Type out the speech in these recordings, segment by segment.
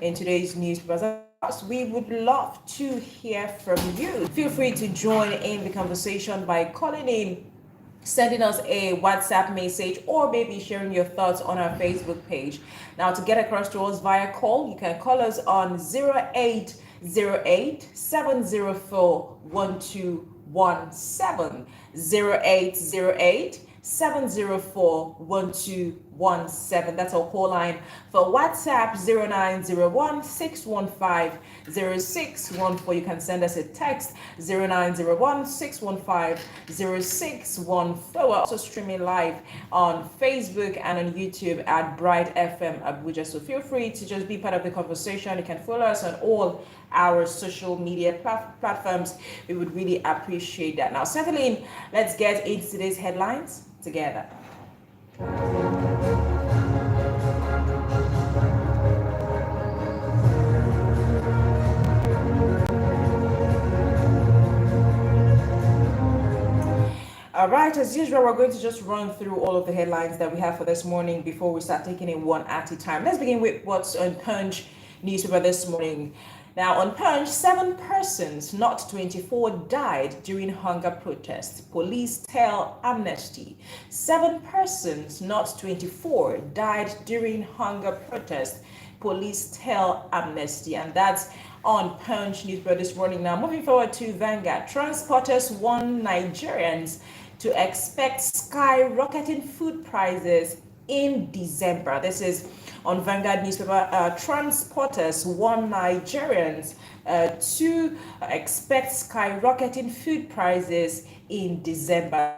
in today's newspapers. We would love to hear from you. Feel free to join in the conversation by calling in, sending us a WhatsApp message, or maybe sharing your thoughts on our Facebook page. Now, to get across to us via call, you can call us on 0808 704 1217. 0808 704 1217. That's our call line. For WhatsApp, 0901 615 0614. You can send us a text, 0901 615 0614. We're also streaming live on Facebook and on YouTube at Bright FM Abuja. So feel free to just be part of the conversation. You can follow us on all our social media platforms. We would really appreciate that. Now, settling, let's get into today's headlines together. All right, as usual, we're going to just run through all of the headlines that we have for this morning before we start taking it one at a time. Let's begin with what's on Punch newspaper this morning. Now, on Punch, 7 persons, not 24, died during hunger protests. Police tell Amnesty. 7 persons, not 24, died during hunger protests. Police tell Amnesty. And that's on Punch newspaper this morning. Now, moving forward to Vanguard. Transporters warn Nigerians to expect skyrocketing food prices in December. This is on Vanguard newspaper. Transporters warn Nigerians to expect skyrocketing food prices in December.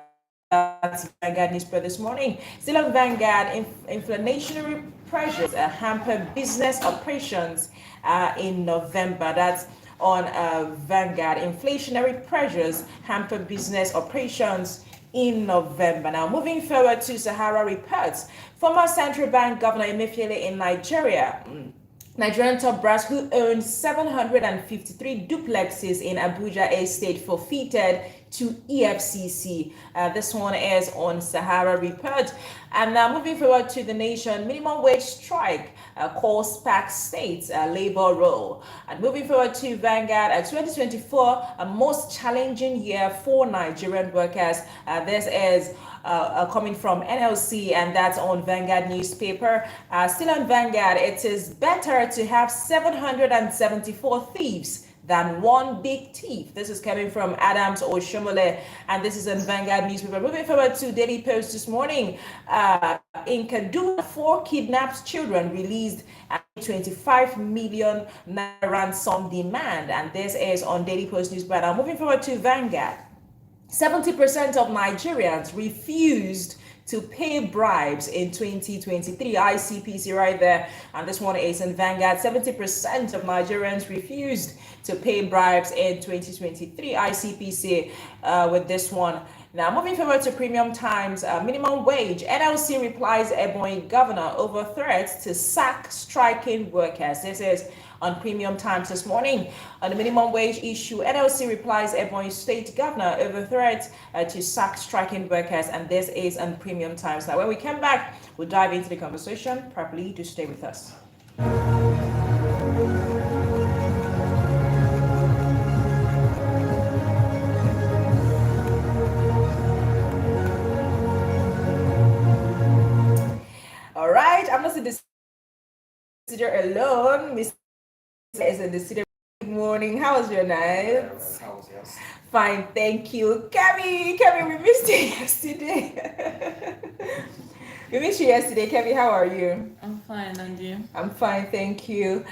That's Vanguard newspaper this morning. Still on Vanguard, inflationary pressures hamper business operations in November. That's on Vanguard. Inflationary pressures hamper business operations in November. Now, moving forward to Sahara reports, former central bank governor Emefiele in Nigeria. Nigerian top brass who owns 753 duplexes in Abuja Estate forfeited to EFCC. This one is on Sahara Report. And now moving forward to The Nation, minimum wage strike calls PAC states labor role. And moving forward to Vanguard, 2024, a most challenging year for Nigerian workers. This is coming from NLC, and that's on Vanguard newspaper. Still on Vanguard, it is better to have 774 thieves than one big thief. This is coming from Adams Oshomole, and this is on Vanguard newspaper. Moving forward to Daily Post this morning, in Kaduna, 4 kidnapped children released at 25 million ransom demand, and this is on Daily Post newspaper. Now moving forward to Vanguard, 70% of Nigerians refused to pay bribes in 2023. ICPC right there. And this one is in Vanguard. 70% of Nigerians refused to pay bribes in 2023. ICPC with this one. Now, moving forward to Premium Times, minimum wage. NLC replies Ebonyi governor over threats to sack striking workers. This is on Premium Times this morning. On the minimum wage issue, NLC replies Ebonyi state governor over threats to sack striking workers, and this is on Premium Times. Now, when we come back, we'll dive into the conversation properly. Do stay with us. All right, I'm not in the studio alone. Miss is in the studio. Good morning. How was your night? How was yours? Fine, thank you. Kemi, we missed you yesterday. We missed you yesterday. Kemi, how are you? I'm fine, and you? I'm fine, thank you.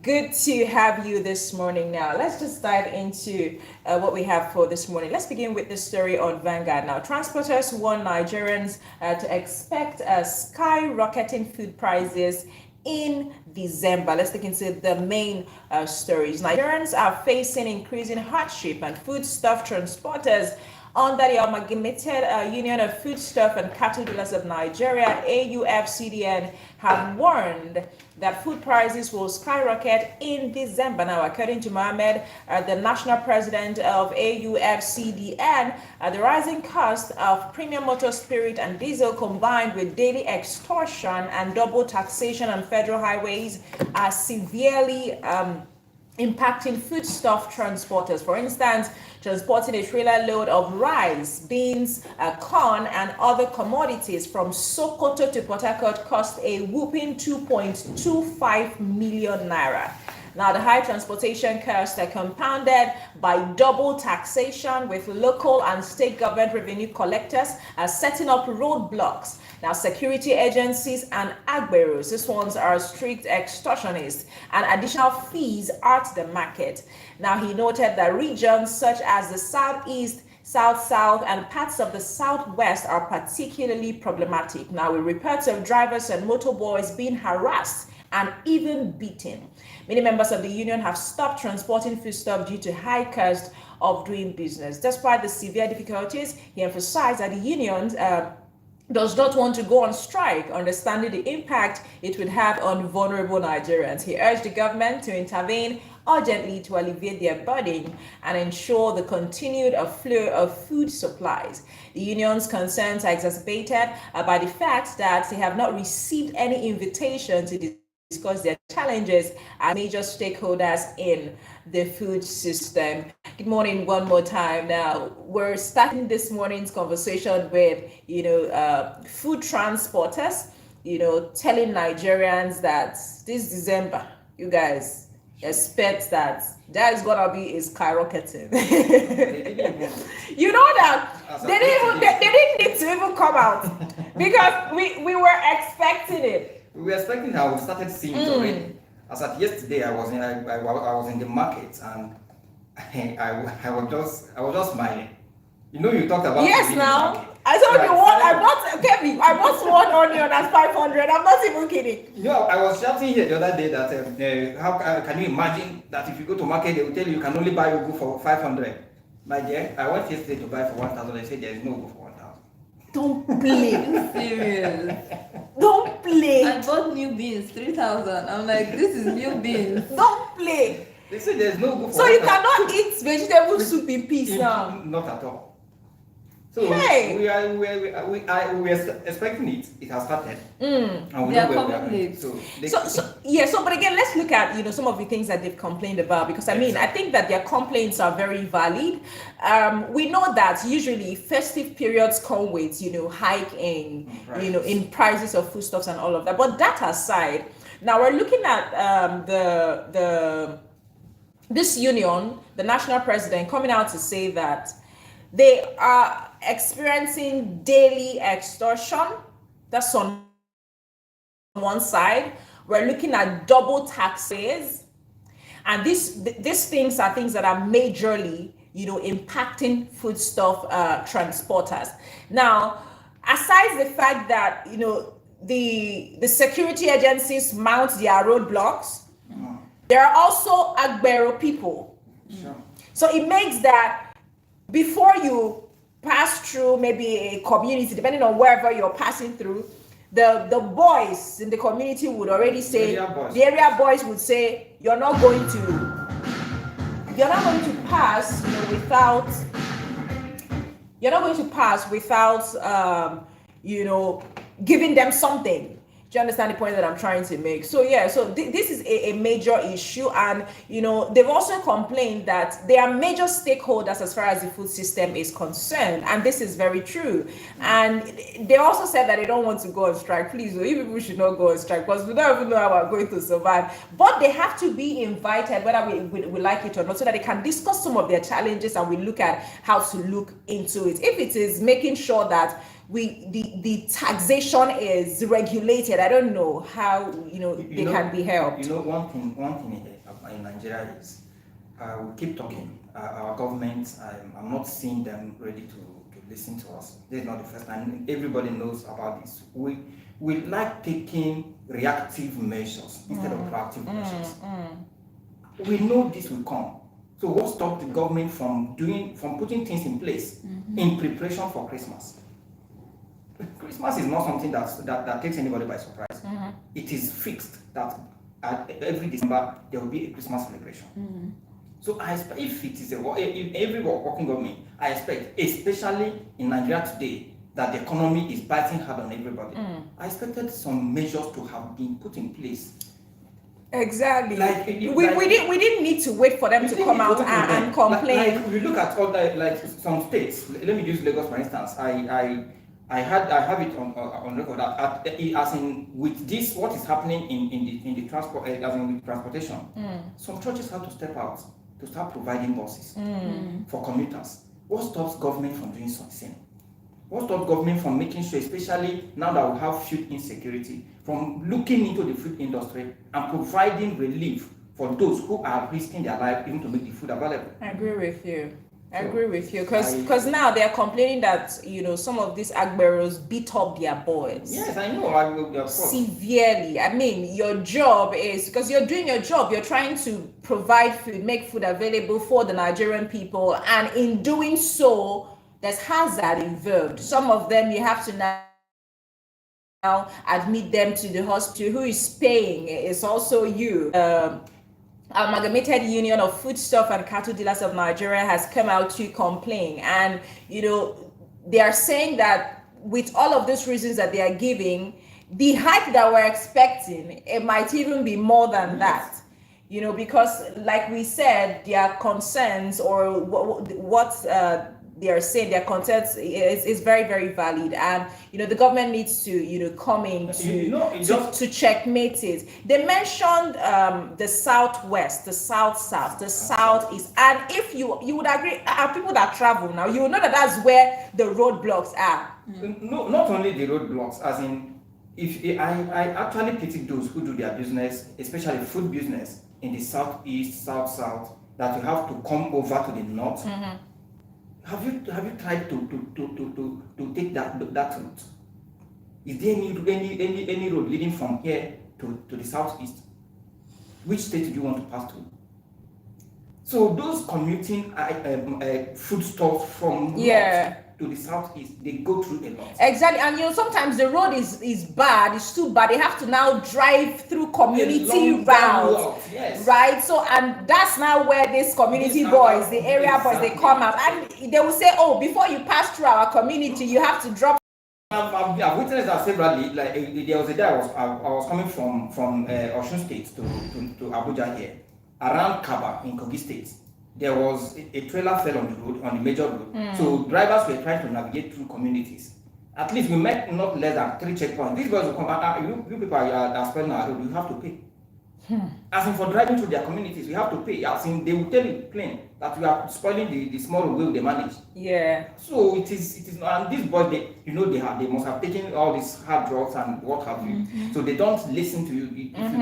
Good to have you this morning. Now, let's just dive into what we have for this morning. Let's begin with the story on Vanguard. Now, transporters warn Nigerians to expect skyrocketing food prices in December. Let's look into the main stories. Nigerians are facing increasing hardship, and foodstuff transporters Under the Amalgamated Union of Foodstuff and Cattle Dealers of Nigeria, AUFCDN, have warned that food prices will skyrocket in December. Now, according to Mohammed, the national president of AUFCDN, the rising cost of premium motor spirit and diesel combined with daily extortion and double taxation on federal highways are severely impacting foodstuff transporters. For instance, transporting a trailer load of rice, beans, corn, and other commodities from Sokoto to Port Harcourt cost a whopping 2.25 million naira. Now, the high transportation costs are compounded by double taxation, with local and state government revenue collectors setting up roadblocks. Now, security agencies and agberos, these ones are strict extortionists, and additional fees at the market. Now, he noted that regions such as the Southeast, South, and parts of the Southwest are particularly problematic. Now, with reports of drivers and motorboys being harassed and even beaten. Many members of the union have stopped transporting foodstuff due to high cost of doing business. Despite the severe difficulties, he emphasized that the union does not want to go on strike, understanding the impact it would have on vulnerable Nigerians. He urged the government to intervene urgently to alleviate their burden and ensure the continued flow of food supplies. The union's concerns are exacerbated by the fact that they have not received any invitation to discuss their challenges as major stakeholders in the food system. Good morning one more time. Now, we're starting this morning's conversation with, food transporters, telling Nigerians that this December, you guys expect that is gonna be skyrocketing. You know that they didn't need to even come out because we were expecting it. We were expecting how we started seeing it already. As at yesterday, I was in the market and I was just smiling. You talked about yes. Now I told you what I bought one onion at 500. I'm not even kidding. I was shouting here the other day that how can you imagine that if you go to market, they will tell you can only buy ugu for 500. My dear, I went yesterday to buy for 1,000. They said there is no ugu for 1,000. Don't play. Serious. Don't play. I bought new beans, 3,000. I'm like, this is new beans. Don't play. They say there's no ugu for So you cannot eat vegetable soup in peace now. Not at all. So hey. we are expecting it. It has started. And we are coming late. So but again, let's look at some of the things that they've complained about, because I think that their complaints are very valid. We know that usually festive periods come with hike in in prices of foodstuffs and all of that. But that aside, now we're looking at this union, the national president, coming out to say that they are experiencing daily extortion. That's on one side. We're looking at double taxes, and these things are things that are majorly, impacting foodstuff transporters. Now, aside the fact that the security agencies mount their roadblocks, there are also agbero people. Sure. So it makes that before you pass through maybe a community, depending on wherever you're passing through, the boys in the community would already say, the area boys would say, you're not going to pass without giving them something. Do you understand the point that I'm trying to make? So this is a major issue, and they've also complained that there are major stakeholders as far as the food system is concerned, and this is very true. And they also said that they don't want to go on strike. Please, you people should not go on strike, because we don't even know how we're going to survive. But they have to be invited, whether we like it or not, so that they can discuss some of their challenges, and we look at how to look into it. If it is making sure that the taxation is regulated, I don't know how they can be helped. One thing in Nigeria is we keep talking. Our government, I'm not seeing them ready to listen to us. This is not the first time. Everybody knows about this. We like taking reactive measures instead of proactive measures. We know this will come. So what stopped the government from putting things in place in preparation for Christmas? Christmas is not something that takes anybody by surprise. It is fixed that every December there will be a Christmas celebration. So I expect if it is if every working government, I expect, especially in Nigeria today, that the economy is biting hard on everybody. I expected some measures to have been put in place. Exactly. Like, we didn't need to wait for them to come out and complain. Like we look at all like some states. Let me use Lagos for instance. I have it on record that as in with this what is happening in the transport as in with transportation. Some churches have to step out to start providing buses for commuters. What stops government from doing something? What stops government from making sure, especially now that we have food insecurity, from looking into the food industry and providing relief for those who are risking their life even to make the food available? I agree with you. Because now they are complaining that some of these agberos beat up their boys. Yes, I know. Of course. Severely. I mean, your job is, because you're doing your job, you're trying to provide food, make food available for the Nigerian people, and in doing so, there's hazard involved. Some of them you have to now admit them to the hospital. Who is paying? It's also you. Amalgamated Union of Foodstuff and Cattle Dealers of Nigeria has come out to complain, and they are saying that with all of these reasons that they are giving, the hike that we're expecting, it might even be more than that. Because like we said, their concerns or what they are saying, their concerns is very, very valid, and the government needs to come in to checkmate it. They mentioned the southwest, the south, the southeast, and if you would agree, people that travel now, you will know that that's where the roadblocks are. No, not only the roadblocks, as in, if I actually pity those who do their business, especially food business, in the southeast, south, that you have to come over to the north. Have you tried to take that route? Is there any road leading from here to the southeast? Which state do you want to pass through? So those commuting foodstuffs from north to the southeast, they go through a lot. Exactly, and sometimes the road is bad, it's too bad. They have to now drive through community routes, yes. Right? So, and that's now where these community boys, the area boys, they come out and they will say, "Oh, before you pass through our community, you have to drop." I've witnessed that severally. Like there was a day I was coming from Osun State to Abuja here, around Kaba in Kogi State. There was a trailer fell on the road, on the major road. So drivers were trying to navigate through communities. At least we met not less than 3 checkpoints. These guys will come, you people are spending our road, you have to pay. As in for driving through their communities, we have to pay. As in they will tell you plain that we are spoiling the small way they manage. Yeah. So it is, and these boys, they must have taken all these hard drugs and what have you. So they don't listen to you.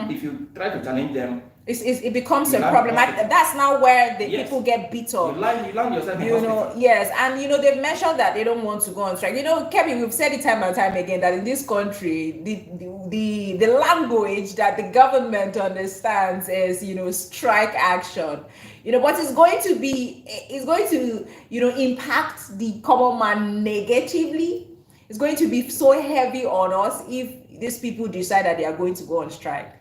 If you try to challenge them, it becomes a problem. That's now where the people get beat up. You land yourself. Yes, and they've mentioned that they don't want to go on strike. Kevin, we've said it time and time again that in this country, the language that the government understands is strike action. But it's going to impact the common man negatively. It's going to be so heavy on us if these people decide that they are going to go on strike.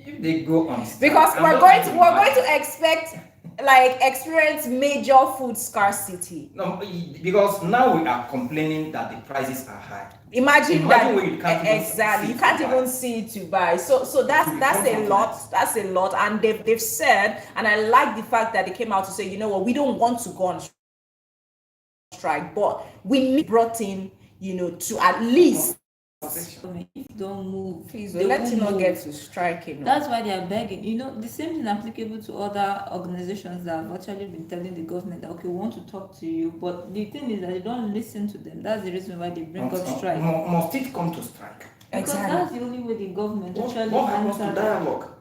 If they go on strike, because we're going to experience major food scarcity. No, because now we are complaining that the prices are high. Imagine that where you can't even see it to buy. So that's a lot. That's a lot. And they've said, and I like the fact that they came out to say, we don't want to go on strike, but we need brought in, to at least. If you don't move, please let's not get to striking. That's why they are begging. The same thing applicable to other organizations that have actually been telling the government that, okay, we want to talk to you, but the thing is that they don't listen to them. That's the reason why they bring up strike. Must it come to strike? Because that's the only way the government actually what happens to dialogue?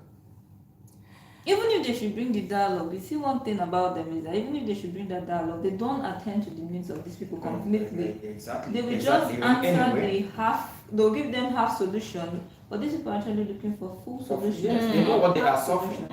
Even if they should bring the dialogue, you see one thing about them is that even if they should bring that dialogue, they don't attend to the needs of these people completely. Exactly. They will just answer the half. They'll give them half solution, but these people are actually looking for full solution. Yes, they know what they are suffering.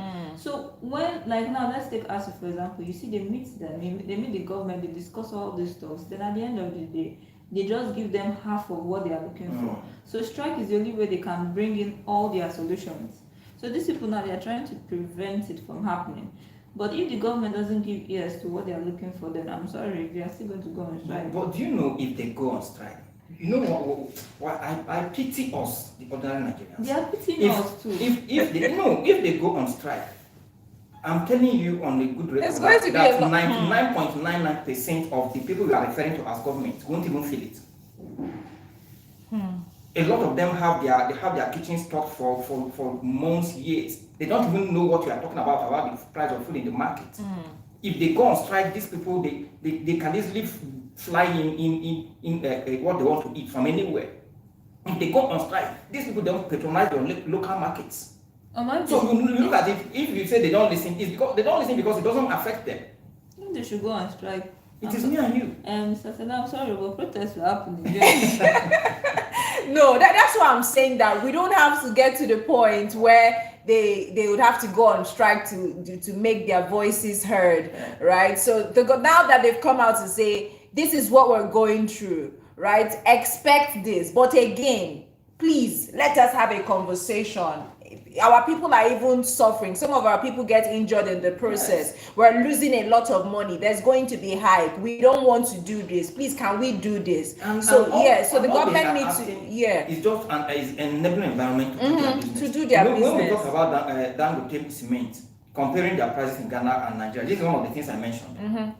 So when, like now, let's take ASU for example. You see, they meet them, they meet the government, they discuss all these stuff. Then at the end of the day, they just give them half of what they are looking for. So strike is the only way they can bring in all their solutions. So these people now, they are trying to prevent it from happening. But if the government doesn't give ears to what they are looking for, then I'm sorry, they are still going to go on strike. But do you know if they go on strike? You know what I pity us, the ordinary Nigerians. They are pitying us too. If they go on strike, I'm telling you on a good record that 99.99% of the people we are referring to as government won't even feel it. A lot of them have their kitchen stocked for months, years. They don't even know what you are talking about the price of food in the market. If they go on strike, these people they can easily fly in what they want to eat from anywhere. If they go on strike, these people don't patronize your local markets. So you look at it, if you say they don't listen, it's because they don't listen because it doesn't affect them. I think they should go on strike. It is me and you. Mr. Sena, I'm sorry, but protests will happen. No, that's why I'm saying that we don't have to get to the point where they would have to go on strike to make their voices heard, right? So now that they've come out to say this is what we're going through, right? Expect this, but again, please let us have a conversation. Our people are even suffering. Some of our people get injured in the process. Yes. We're losing a lot of money. There's going to be hike. We don't want to do this. Please, can we do this? So the government needs to. It's just an enabling environment to do their business. When we talk about Dangote cement, comparing their prices in Ghana and Nigeria, this is one of the things I mentioned.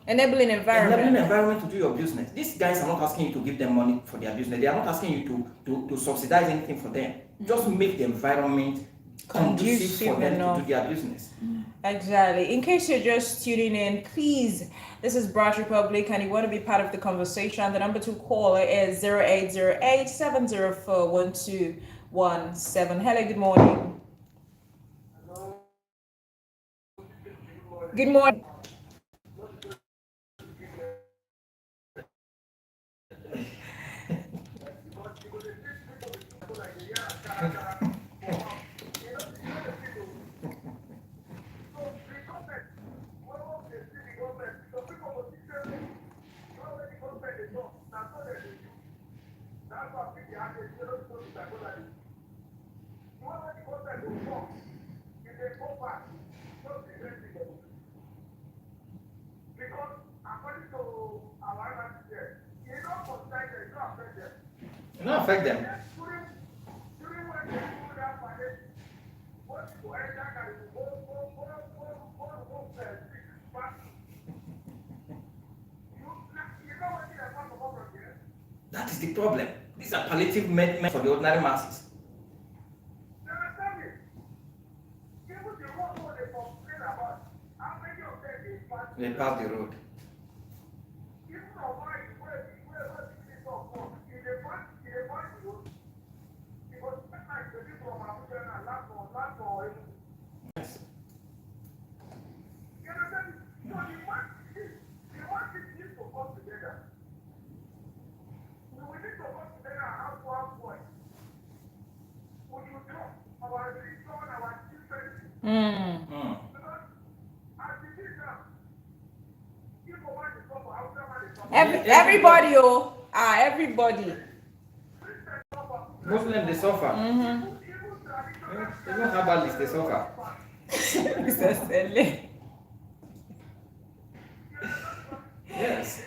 Enabling environment. Enabling environment to do your business. These guys are not asking you to give them money for their business. They are not asking you to subsidize anything for them. Just make the environment conducive for them to do their business. Exactly. In case you're just tuning in, please, this is Brush Republic and you want to be part of the conversation, the number to call is 0808-704-1217. Hello, good morning. Good morning. Not affect them. That is the problem. These are palliative measures for the ordinary masses. They pass the road. Everybody, everybody. Muslims, they suffer. Even herbalists, they suffer. Yes.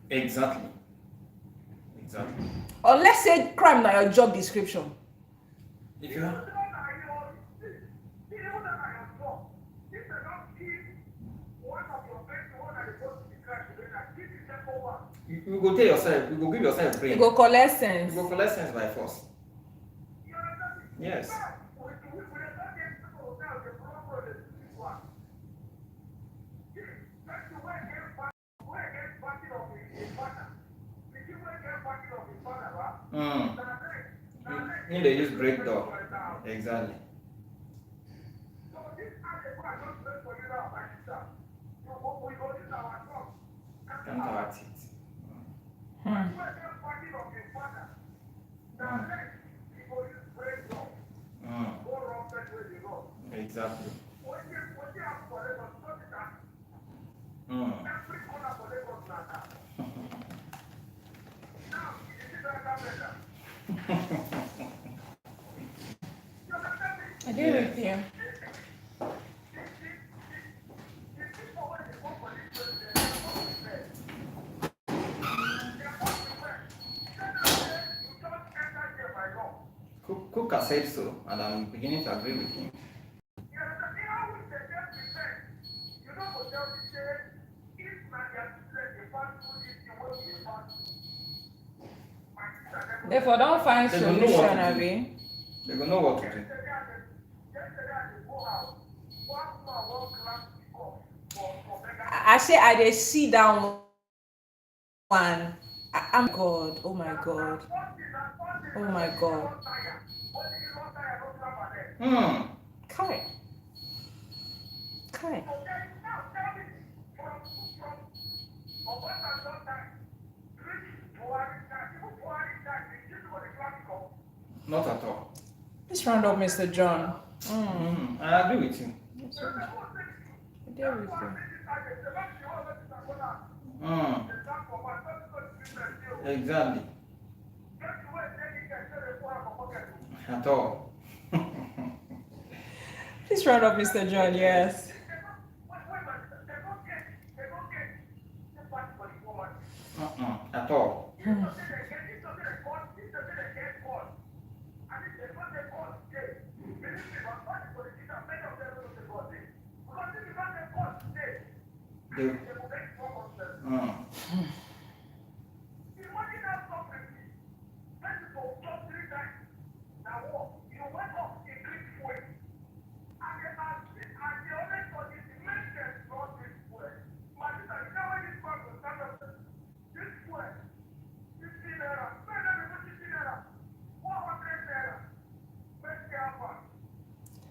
Exactly. Or let's say crime na your job description. If you have you go tell yourself, you go give yourself a brain. You go collect sense. You go collect sense by force. Yes. In they use break door. Exactly. Counteract it. Hmm. Exactly. Mm. I agree with you. Cook said so, and I'm beginning to agree with him. Therefore, don't find They don't know what solution, to do. Abi. They don't know what to do. I say I dey see down one. I'm God. Oh my God. Oh my God. Hmm. Kai. Kai. Not at all. Let's round up, Mr. John. I agree with you. Yes, sir. I agree with you. Exactly. At all. Please round up, Mr. John. Yes. At all. They,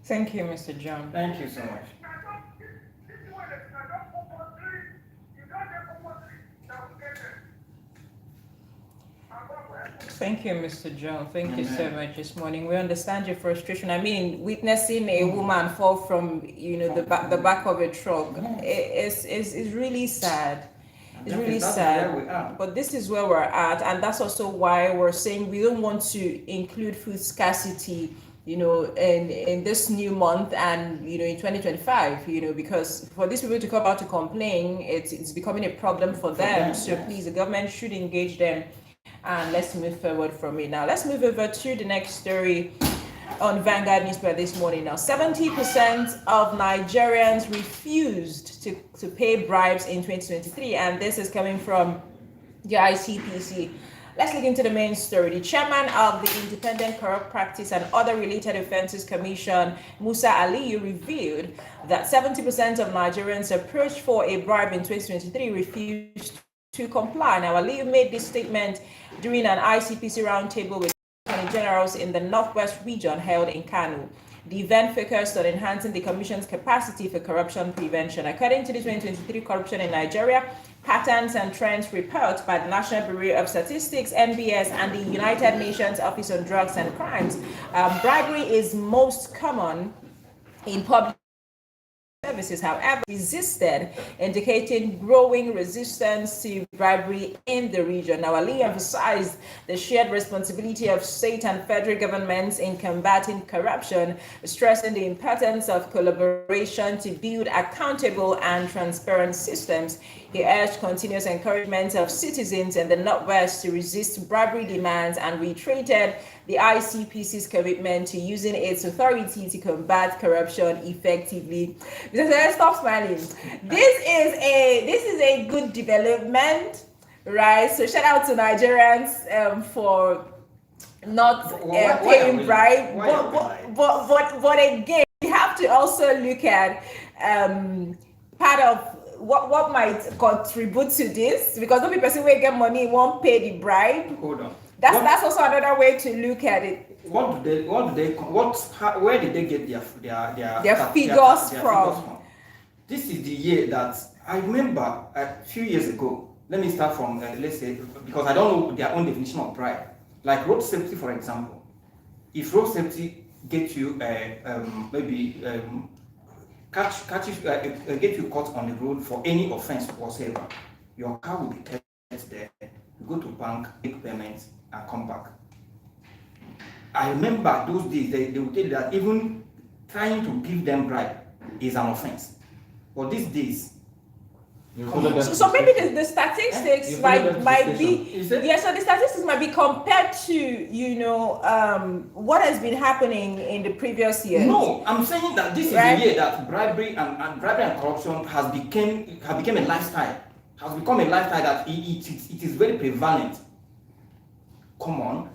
Thank you, Mr. John. Thank you so much. Thank you, Mr. John. Thank you so much this morning. We understand your frustration. I mean, witnessing a woman fall from, the back of a truck is really sad. It's really sad. But this is where we're at, and that's also why we're saying we don't want to include food scarcity, in this new month and in 2025, because for these people to come out to complain, it's becoming a problem for them. So please, the government should engage them, and let's move forward from it. Now let's move over to the next story on Vanguard newspaper this morning. Now 70% of Nigerians refused to pay bribes in 2023, and this is coming from the ICPC. Let's look into the main story. The chairman of the Independent Corrupt Practice and Other Related Offences Commission, Musa Aliyu, revealed that 70% of Nigerians approached for a bribe in 2023 refused to comply. Now, Aliyu made this statement during an ICPC roundtable with Attorney Generals in the Northwest region held in Kano. The event focused on enhancing the Commission's capacity for corruption prevention. According to the 2023 Corruption in Nigeria Patterns and Trends report by the National Bureau of Statistics, NBS, and the United Nations Office on Drugs and Crimes, bribery is most common in public services, however, resisted, indicating growing resistance to bribery in the region. Now, Ali emphasized the shared responsibility of state and federal governments in combating corruption, stressing the importance of collaboration to build accountable and transparent systems. He urged continuous encouragement of citizens in the Northwest to resist bribery demands and reiterated the ICPC's commitment to using its authority to combat corruption effectively. Stop smiling. This is a good development, right? So shout out to Nigerians for not paying bribe. But again, we have to also look at part of what might contribute to this, because no person will get money won't pay the bribe. Hold on. That's also another way to look at it. Where did they get their figures from? This is the year that I remember a few years ago, let me start from, let's say, because I don't know their own definition of bribe. Like road safety, for example. If road safety get you get you caught on the road for any offense whatsoever, your car will be kept there. You go to bank, make payments, and come back. I remember those days they would tell you that even trying to give them bribe is an offense. But these days, so maybe the statistics might be so the statistics might be compared to what has been happening in the previous years. No, I'm saying that this is a year that bribery and corruption has become a lifestyle. Has become a lifestyle that it is very prevalent. Come on.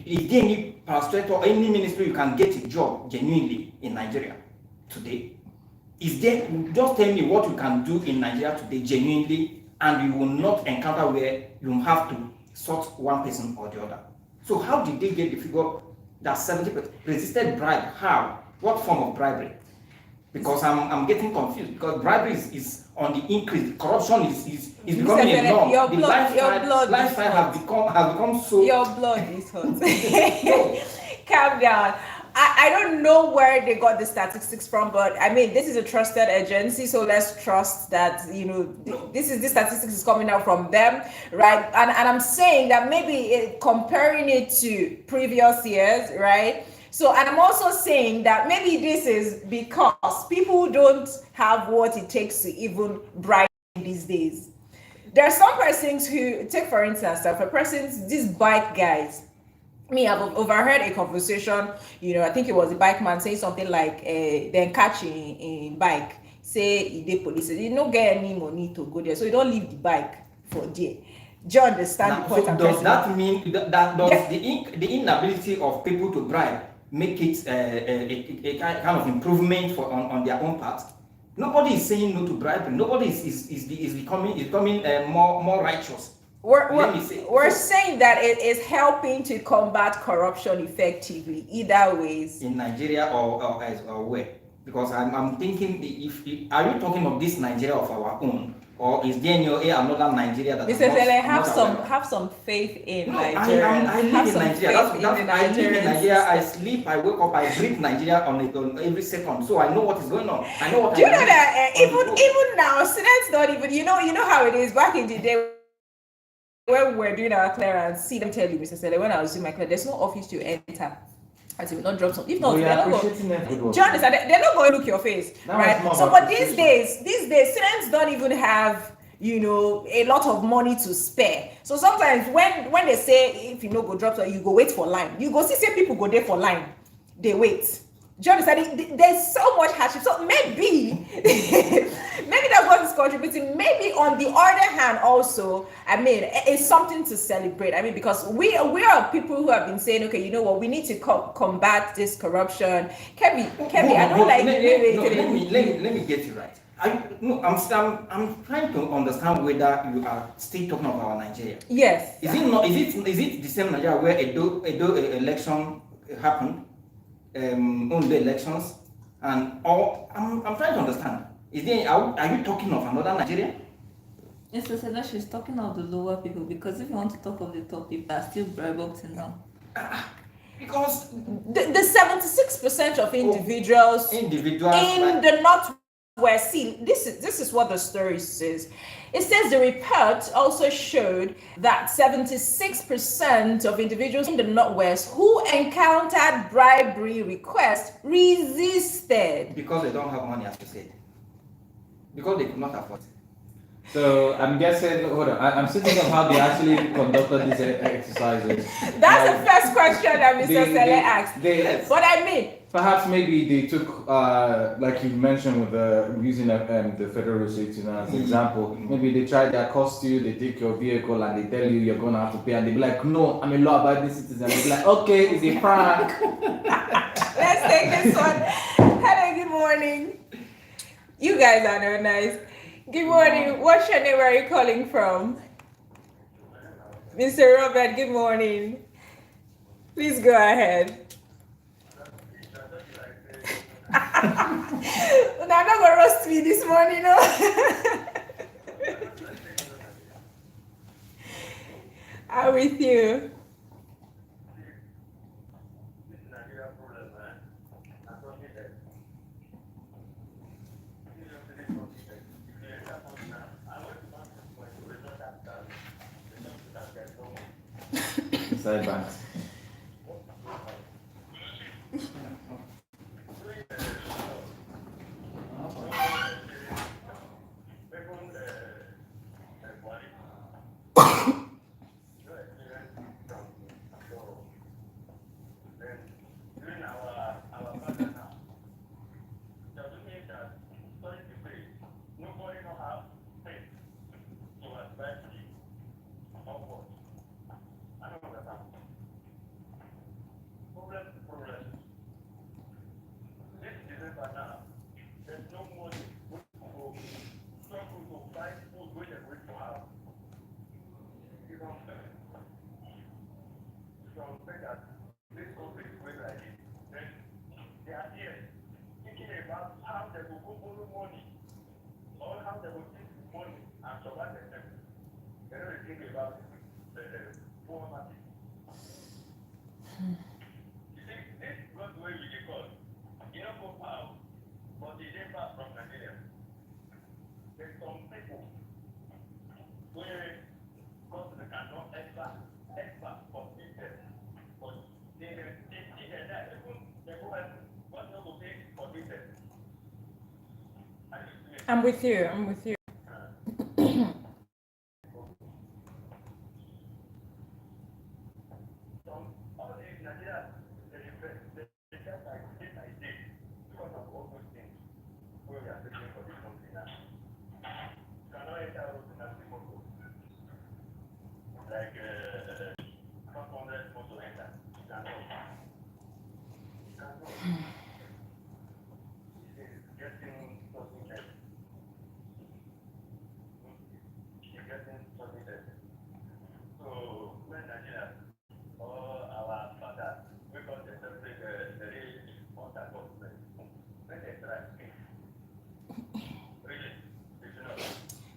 Is there any pastor or any ministry you can get a job genuinely in Nigeria today? Is there, just tell me what you can do in Nigeria today genuinely, and you will not encounter where you have to sort one person or the other. So how did they get the figure that 70% resisted bribe? How? What form of bribery? Because I'm getting confused, because bribery is on the increase. Corruption is becoming a norm. The lifestyle has become so. Your blood is hot. Calm down. I don't know where they got the statistics from, but I mean, this is a trusted agency, so let's trust that this statistics is coming out from them, right? And I'm saying that maybe comparing it to previous years, right? So, and I'm also saying that maybe this is because people don't have what it takes to even bribe these days. There are some persons who, take for instance, these bike guys. I've overheard a conversation, I think it was a bike man saying something like, then catch in bike, say the police, you don't get any money to go there, so you don't leave the bike for there. Do you understand the point? So does that mean that the inability of people to bribe make it a kind of improvement on their own part? Nobody is saying no to bribery. Nobody is becoming more righteous. We're saying that it is helping to combat corruption effectively, either ways. In Nigeria or where? Because I'm thinking, are you talking of this Nigeria of our own, or is there another Nigeria that? Mr. Sele, have some faith in Nigeria. I live in Nigeria. I live in Nigeria. I sleep, I wake up, I breathe Nigeria on every second. So I know what is going on. I know what. Do you know that even now, students don't even you know how it is back in the day. When we're doing our clearance, see them tell you, Mr. Sele, when I was doing my clearance, there's no office to enter. I said, we don't drop something. If not, they're not going. Do you understand? They're not going to look your face, right? So, but these days, students don't even have, a lot of money to spare. So sometimes when they say if you go drop something, you go wait for line. You go see people go there for line. They wait. Do you understand? There's so much hardship. So maybe that's what is contributing. Maybe on the other hand, also, it's something to celebrate. Because we are people who have been saying, okay, you know what, we need to combat this corruption. Kevin, I don't like. Let me get you right. I'm trying to understand whether you are still talking about Nigeria. Yes. Is it the same Nigeria where Edo election happened? On the elections, and I'm trying to understand. Are you talking of another Nigeria? Yes, so she's talking of the lower people, because if you want to talk of the top people, are still bribe up till now. Because the 76% of individuals in the Northwest, see, this is what the story says. It says the report also showed that 76% of individuals in the Northwest who encountered bribery requests resisted. Because they don't have money, as you said. Because they could not afford it. So I'm guessing, hold on, I'm still thinking of how they actually conducted these exercises. That's the first question that Mr. Sele asked. But perhaps maybe they took, like you mentioned, with using the federal receipt as an example. Maybe they try their cost you, they take your vehicle and they tell you you're going to have to pay, and they be like, no, I'm a law-abiding citizen. They be like, okay, it's a prank. Let's take this one. Hello, good morning. You guys are no nice. Good morning. What's your name? Where are you calling from? Mr. Robert, good morning. Please go ahead. They're not going to roast me this morning, no? I'm with you. Inside banks. I'm with you. I'm with you.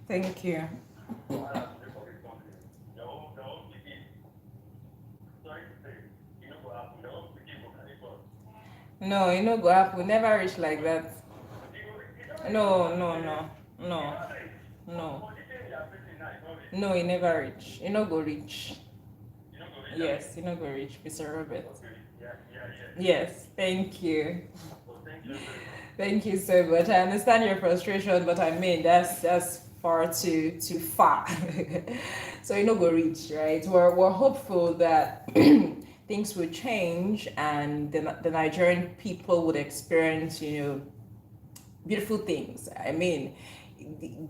Thank you. No, you know, go up. We never reach like that. No, no, no, no, no. No, you never reach. You know, go reach. Yes, you know, go reach, Mr. Robert. Yes, thank you. Thank you so much. I understand your frustration, but I mean that's far too far. So you know, go reach, right? We're hopeful that things will change and the Nigerian people would experience, beautiful things. I mean,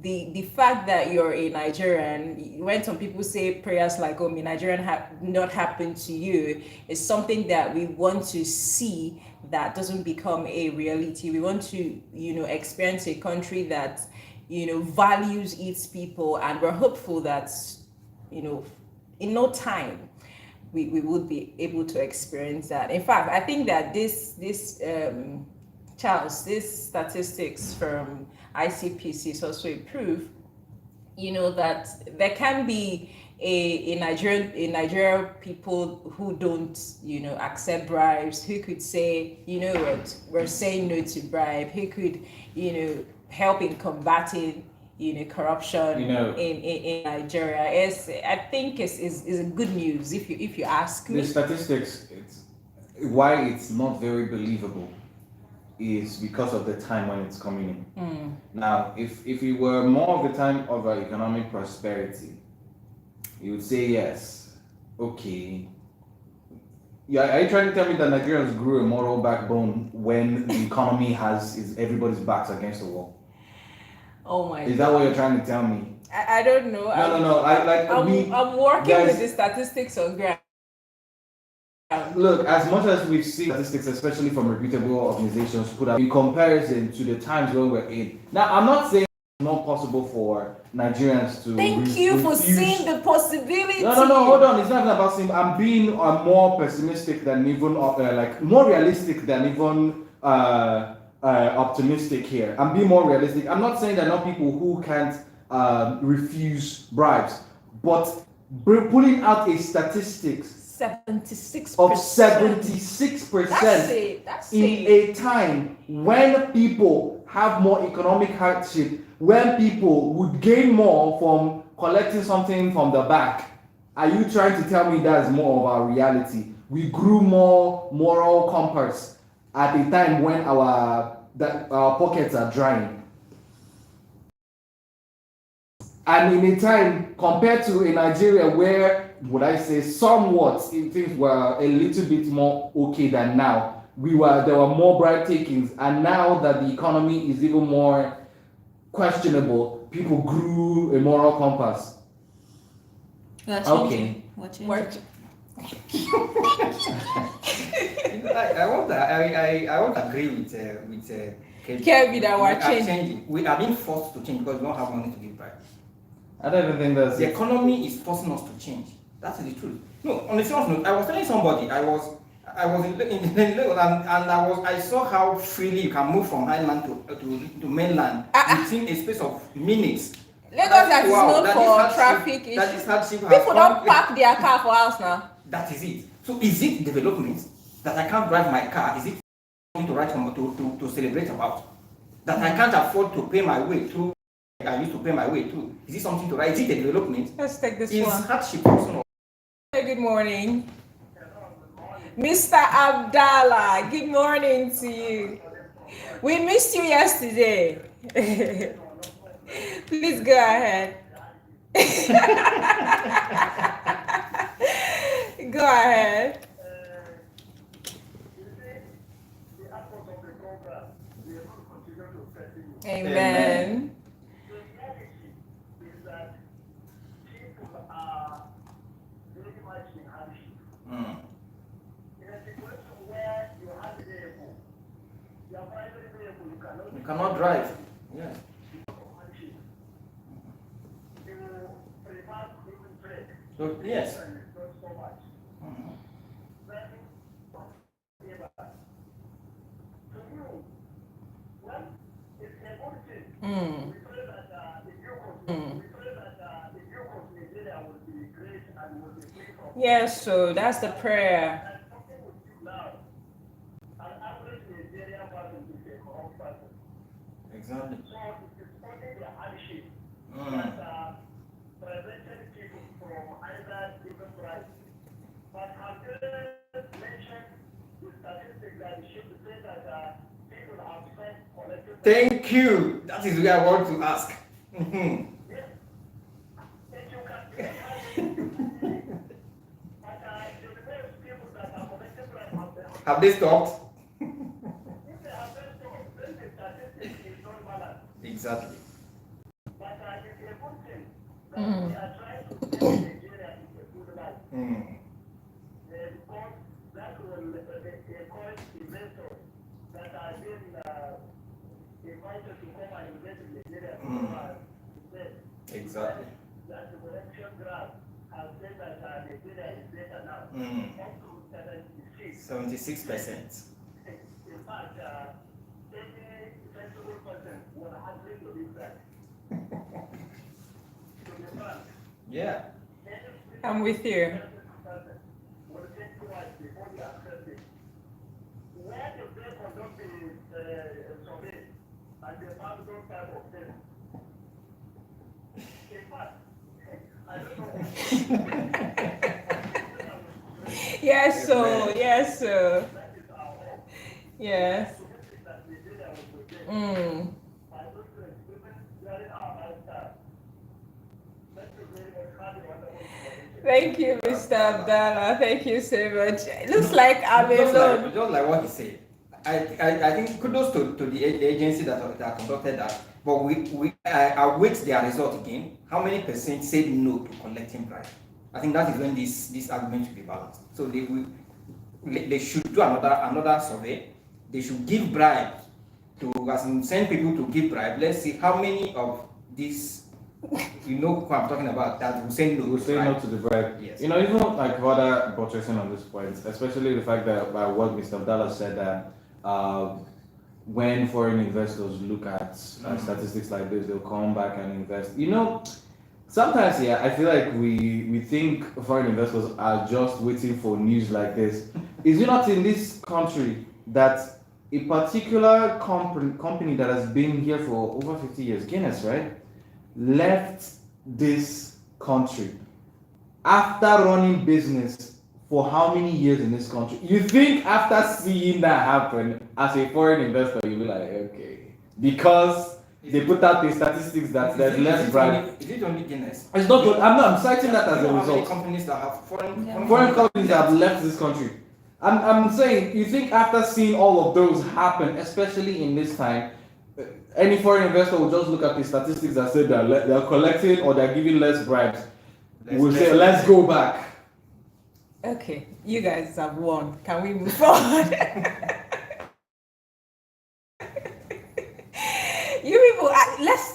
the fact that you're a Nigerian, when some people say prayers like, "Oh, may Nigerian not happen to you," is something that we want to see that doesn't become a reality. We want to, experience a country that, values its people, and we're hopeful that, in no time we would be able to experience that. In fact, I think that this Charles, this statistics from ICPC is also a proof, that there can be a Nigerian people who don't, accept bribes, who could say, what, we're saying no to bribe, who could, help in combating, corruption in Nigeria. I think is a good news if you ask me. The statistics, why it's not very believable is because of the time when it's coming in. Now, if it were more of the time of economic prosperity, you would say yes, okay. Yeah, are you trying to tell me that Nigerians grew a moral backbone when the economy is everybody's backs against the wall? Oh my! Is that what you're trying to tell me? I don't know. No. I'm working with the statistics on ground. Look, as much as we've seen statistics, especially from reputable organizations, put up in comparison to the times when we're in. Now, I'm not saying it's not possible for Nigerians to. Thank you for seeing the possibility. No, hold on. It's not even about seeing. I'm being more pessimistic than even, more realistic than even optimistic here. I'm being more realistic. I'm not saying there are not people who can't refuse bribes, but pulling out a statistics 76%. of 76% That's in it. a time when people have more economic hardship, when people would gain more from collecting something from the back. Are you trying to tell me that's more of our reality? We grew more moral compass at a time when our pockets are drying. And in a time compared to in Nigeria where, would I say, somewhat things were a little bit more okay than now. There were more bribe takings, and now that the economy is even more questionable, people grew a moral compass. We're Okay. changing. We're changing. I won't agree with Kevin that we're are changing. We are being forced to change because we don't have money to give back. I don't even think that's The economy is forcing us to change. That's the truth. No, on a serious note, I was telling somebody I was in Lagos and I saw how freely you can move from highland to mainland within a space of minutes. Lagos that is known for traffic issues. People don't park their car for us now. That is it. So is it development that I can't drive my car? Is it something to write to celebrate about? That I can't afford to pay my way through? I used to pay my way through. Is it something to write? Is it a development? Let's take this Is one. hardship also? Good morning. Mr. Abdallah, good morning to you. We missed you yesterday. Please go ahead. Go ahead. Amen. You cannot drive. Yeah. So, yes. Yes, so that's the prayer. Exactly. Thank you. That is where I want to ask. Have they stopped? Exactly. Exactly. 76%. Yeah. I'm with you. Yes, so yes, so yes. Thank you, Mr. Abdallah. Thank you so much. It looks like I'm alone. Just like what he said. I think kudos to the agency that conducted that. But I await their result again. How many percent said no to collecting bribe? I think that is when this argument should be balanced. So they should do another survey. They should give bribe send people to give bribe. Let's see how many of these, you know who I'm talking about, that will say no. Will say no to the bribe. Yes. You know, even like further buttressing on this point, especially the fact that what Mr. Abdallah said that when foreign investors look at statistics like this, they'll come back and invest. You know, Sometimes, yeah, I feel like we think foreign investors are just waiting for news like this. Is it not in this country that a particular company that has been here for over 50 years, Guinness, right, left this country after running business for how many years in this country? You think after seeing that happen as a foreign investor, you'll be like, okay, because they put out the statistics that there's less bribe. Is it only Guinness? It's not good. I'm citing that as You a know how many result. companies that have Foreign companies that have left this country. I'm saying, you think after seeing all of those happen, especially in this time, any foreign investor will just look at the statistics that say they're collecting or they're giving less bribes. We'll say, let's go back. Okay, you guys have won. Can we move forward? You people, let's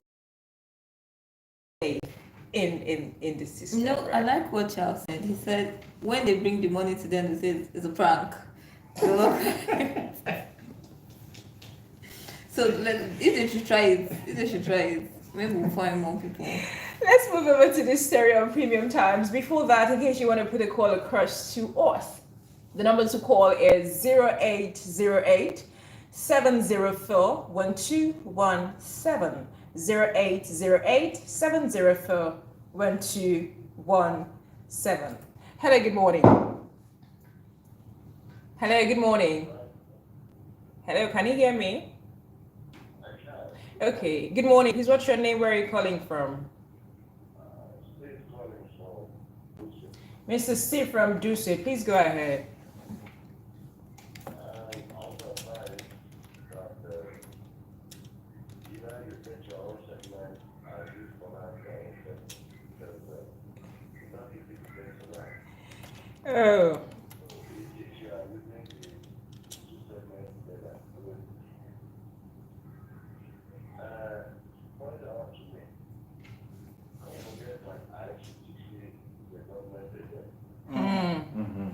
stay in the system. No, I right? like what Charles said. He said when they bring the money to them, they say it's a prank. So, if they should try it, maybe we'll find more people. Let's move over to this stereo on premium times. Before that, in case you want to put a call across to us, the number to call is 0808 704 1217. 0808 704 1217. Hello, good morning. Hello, good morning. Hello, can you hear me? Okay, good morning. Please, what's your name? Where are you calling from? Mr. Steve from Dusit, please go ahead. Oh, Mm-hmm.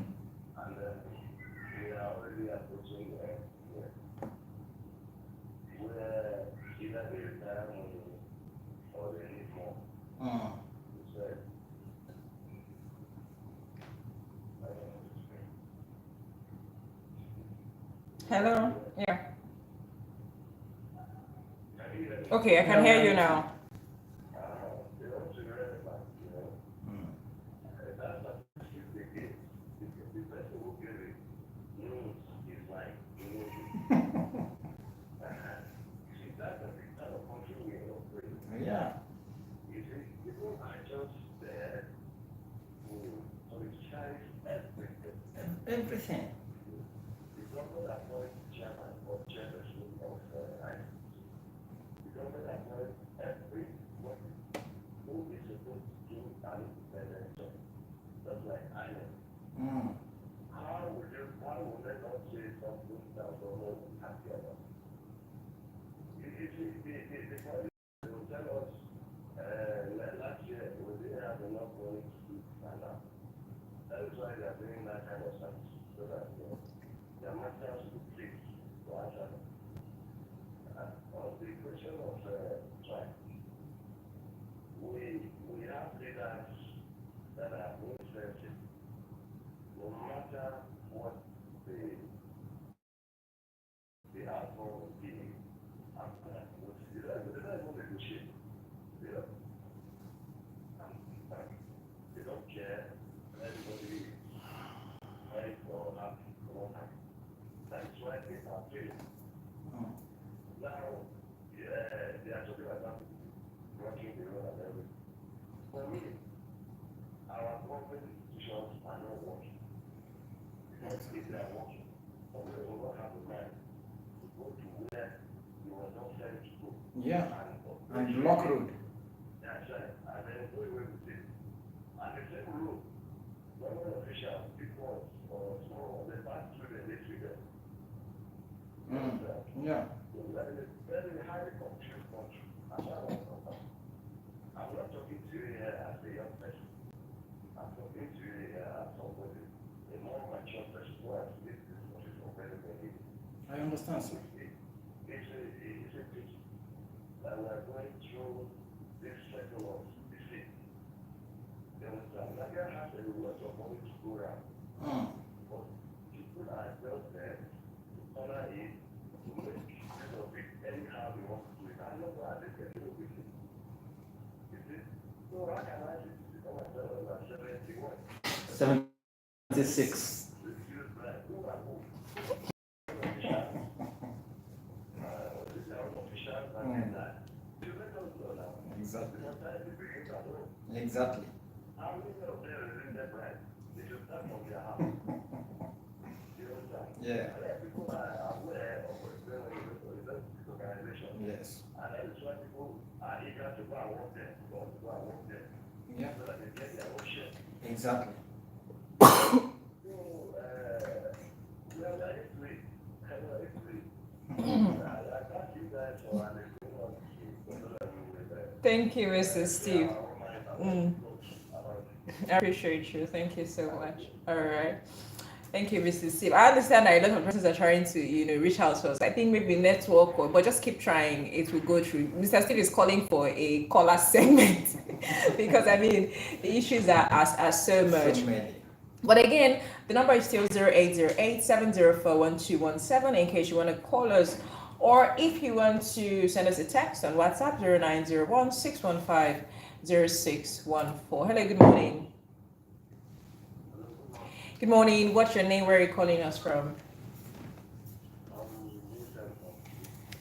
hello. Yeah. Okay, I can hear you now. Yeah. Everything. Mm. Yeah. And Block Road. Mm. Yeah. I understand, sir. Mm. '76. Exactly. Exactly. Yeah. Yes. Yeah. Exactly. Thank you, Mr. Steve. Mm, I appreciate you. Thank you so much. All right. Thank you, Mrs. Steve. I understand that a lot of persons are trying to, reach out to us. I think maybe network, but just keep trying. It will go through. Mr. Steve is calling for a caller segment because I mean the issues are so much. So many. But again, the number is still 0808-704-1217 in case you want to call us. Or if you want to send us a text on WhatsApp, 0901-615-0614. Hello, good morning. Good morning. What's your name? Where are you calling us from?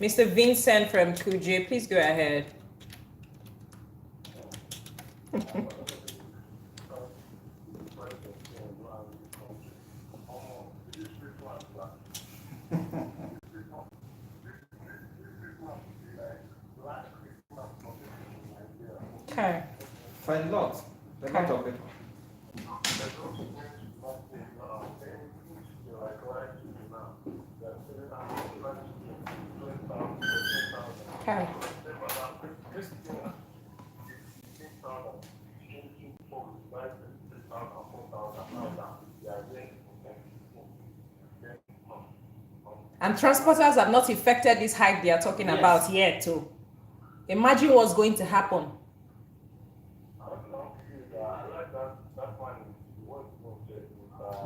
Mr. Vincent from Kuje, please go ahead. Okay. For a lot. A lot of people. Okay. And transporters have not effected this hike they are talking about yet too. Imagine what's going to happen.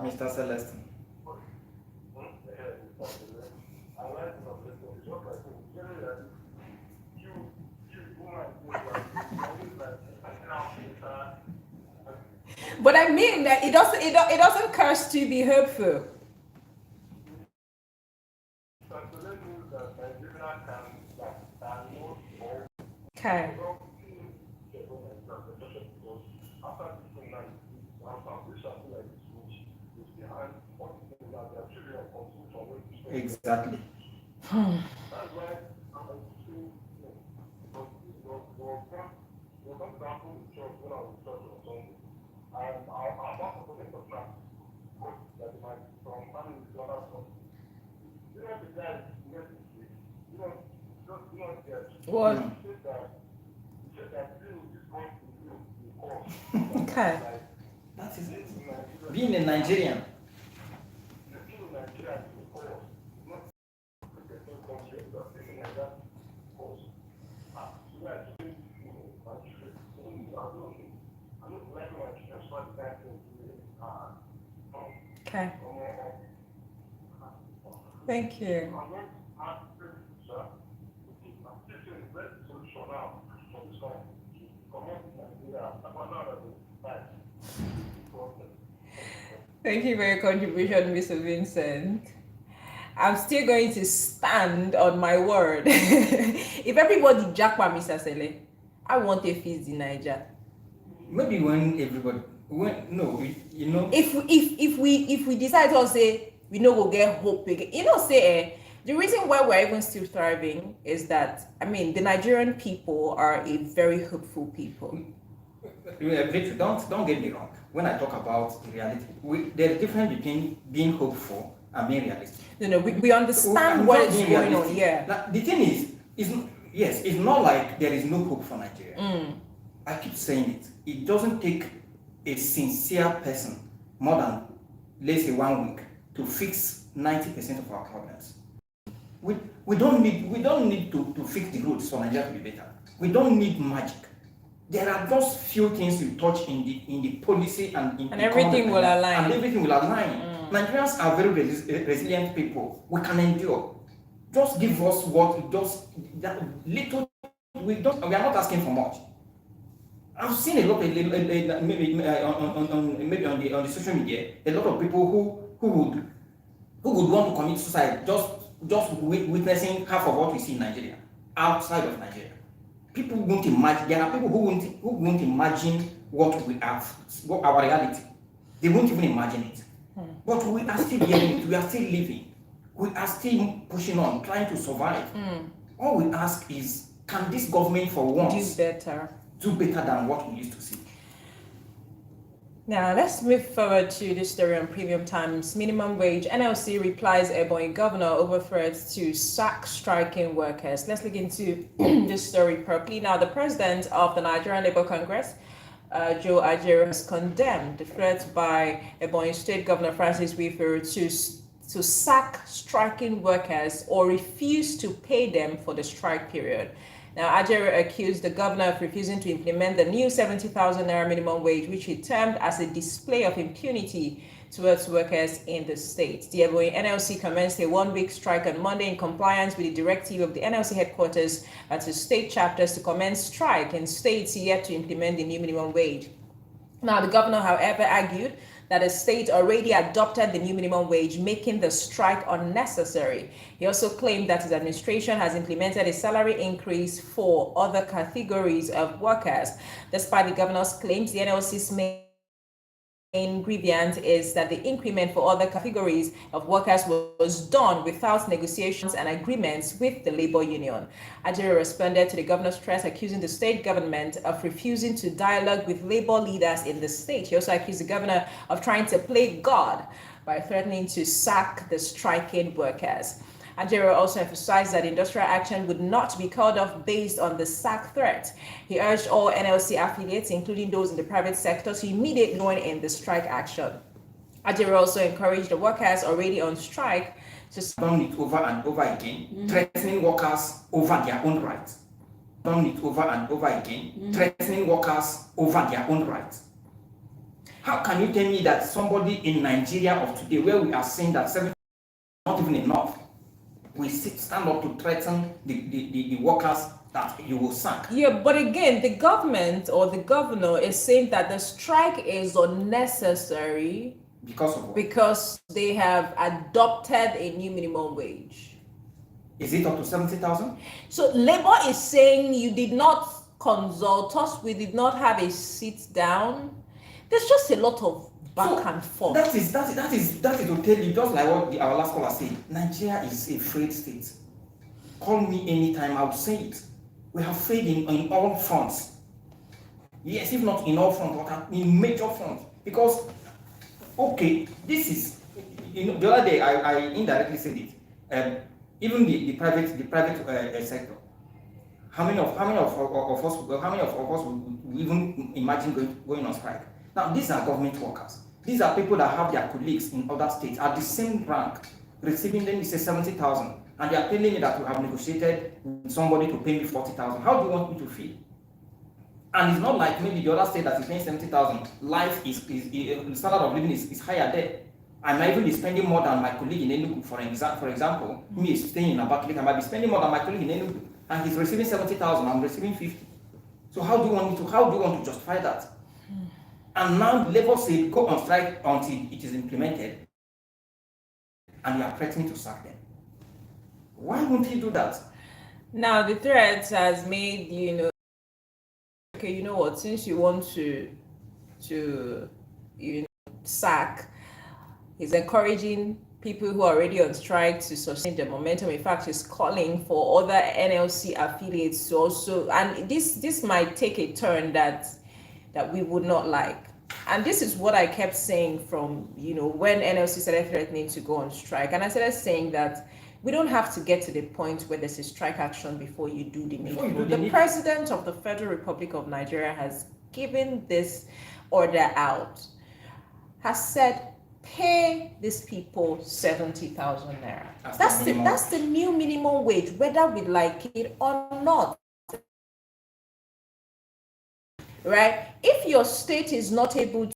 Mr. Celestin. But I mean that it doesn't curse to be hopeful. Okay. Exactly. What? Mm. Okay. That is it. Being a Nigerian. Okay. Thank you. Thank you for your contribution, Mr. Vincent. I'm still going to stand on my word. If everybody jackpot Mr. Sele, I want a feast in Niger. Maybe when everybody, you know. If we decide to say we no go get hope again, the reason why we're even still thriving is that I mean the Nigerian people are a very hopeful people. Victor, don't get me wrong. When I talk about reality, there's a difference between being hopeful and being realistic. We understand what is going on. Yeah. The thing is yes, it's not like there is no hope for Nigeria. I keep saying it. It doesn't take a sincere person more than, let's say, 1 week to fix 90% of our problems. We don't need to fix the roads for Nigeria to be better. We don't need magic. There are just few things you touch in the policy and in And everything will align. And everything will align. Nigerians are very resilient people. We can endure. Just give us what just that little. We are not asking for much. I've seen a lot, maybe on the social media, a lot of people who would want to commit suicide just witnessing half of what we see in Nigeria, outside of Nigeria. People won't imagine. There are people who won't imagine what we have, what our reality. They won't even imagine it. But we are still hearing it. We are still living. We are still pushing on, trying to survive. All we ask is, can this government for once do better than what we used to see? Now, let's move forward to this story on Premium Times. Minimum wage. NLC replies Ebonyi governor over threats to sack striking workers. Let's look into this story properly. Now, the president of the Nigerian Labour Congress, Joe Ajero, has condemned the threat by Ebonyi State Governor Francis Wifuru to sack striking workers or refuse to pay them for the strike period. Now, Ajero accused the governor of refusing to implement the new 70,000 naira minimum wage, which he termed as a display of impunity towards workers in the state. The Ebonyi NLC commenced a one-week strike on Monday in compliance with the directive of the NLC headquarters to state chapters to commence strike in states yet to implement the new minimum wage. Now, the governor, however, argued that the state already adopted the new minimum wage, making the strike unnecessary. He also claimed that his administration has implemented a salary increase for other categories of workers. Despite the governor's claims, the NLC's main grievance is that the increment for other categories of workers was done without negotiations and agreements with the labor union. Ajero responded to the governor's threat, accusing the state government of refusing to dialogue with labor leaders in the state. He also accused the governor of trying to play God by threatening to sack the striking workers. Ajero also emphasized that industrial action would not be called off based on the sack threat. He urged all NLC affiliates, including those in the private sector, to immediately join in the strike action. Ajero also encouraged the workers already on strike to done it over and over again, threatening workers over their own rights. Done it over and over again, threatening workers over their own rights. How can you tell me that somebody in Nigeria of today, where we are saying that 7 is not even enough, we stand up to threaten the workers that you will sack? Yeah, but again, the government or the governor is saying that the strike is unnecessary because of what? Because they have adopted a new minimum wage. Is it up to 70,000? So Labour is saying you did not consult us, we did not have a sit down. There's just a lot of back and forth. That is to tell you, just like what our last caller said, Nigeria is a failed state. Call me anytime, I will say it. We have failed in all fronts. Yes, if not in all fronts, but in major fronts. Because, okay, this is, the other day I indirectly said it. Even the private sector. How many of us would even imagine going on strike? Now, these are government workers. These are people that have their colleagues in other states at the same rank, receiving them, say 70,000, and they are telling me that we have negotiated with somebody to pay me 40,000. How do you want me to feel? And it's not like maybe the other state that is paying 70,000. Life the standard of living is higher there. I might even be spending more than my colleague in Enugu, for example. Me staying in Abakaliki, I might be spending more than my colleague in Enugu, and he's receiving 70,000. I'm receiving 50. So how do you want to justify that? And now the Labour say go on strike until it is implemented, and you are threatening to sack them. Why won't he do that? Now the threat has made okay, you know what? Since you want to sack, he's encouraging people who are already on strike to sustain the momentum. In fact, he's calling for other NLC affiliates to also, and this might take a turn that we would not like. And this is what I kept saying from, when NLC started threatening to go on strike. And I started saying that we don't have to get to the point where there's a strike action before you do the needful. The President of the Federal Republic of Nigeria has given this order out, has said, pay these people 70,000 naira. That's the new minimum wage, whether we like it or not. right? If your state is not able to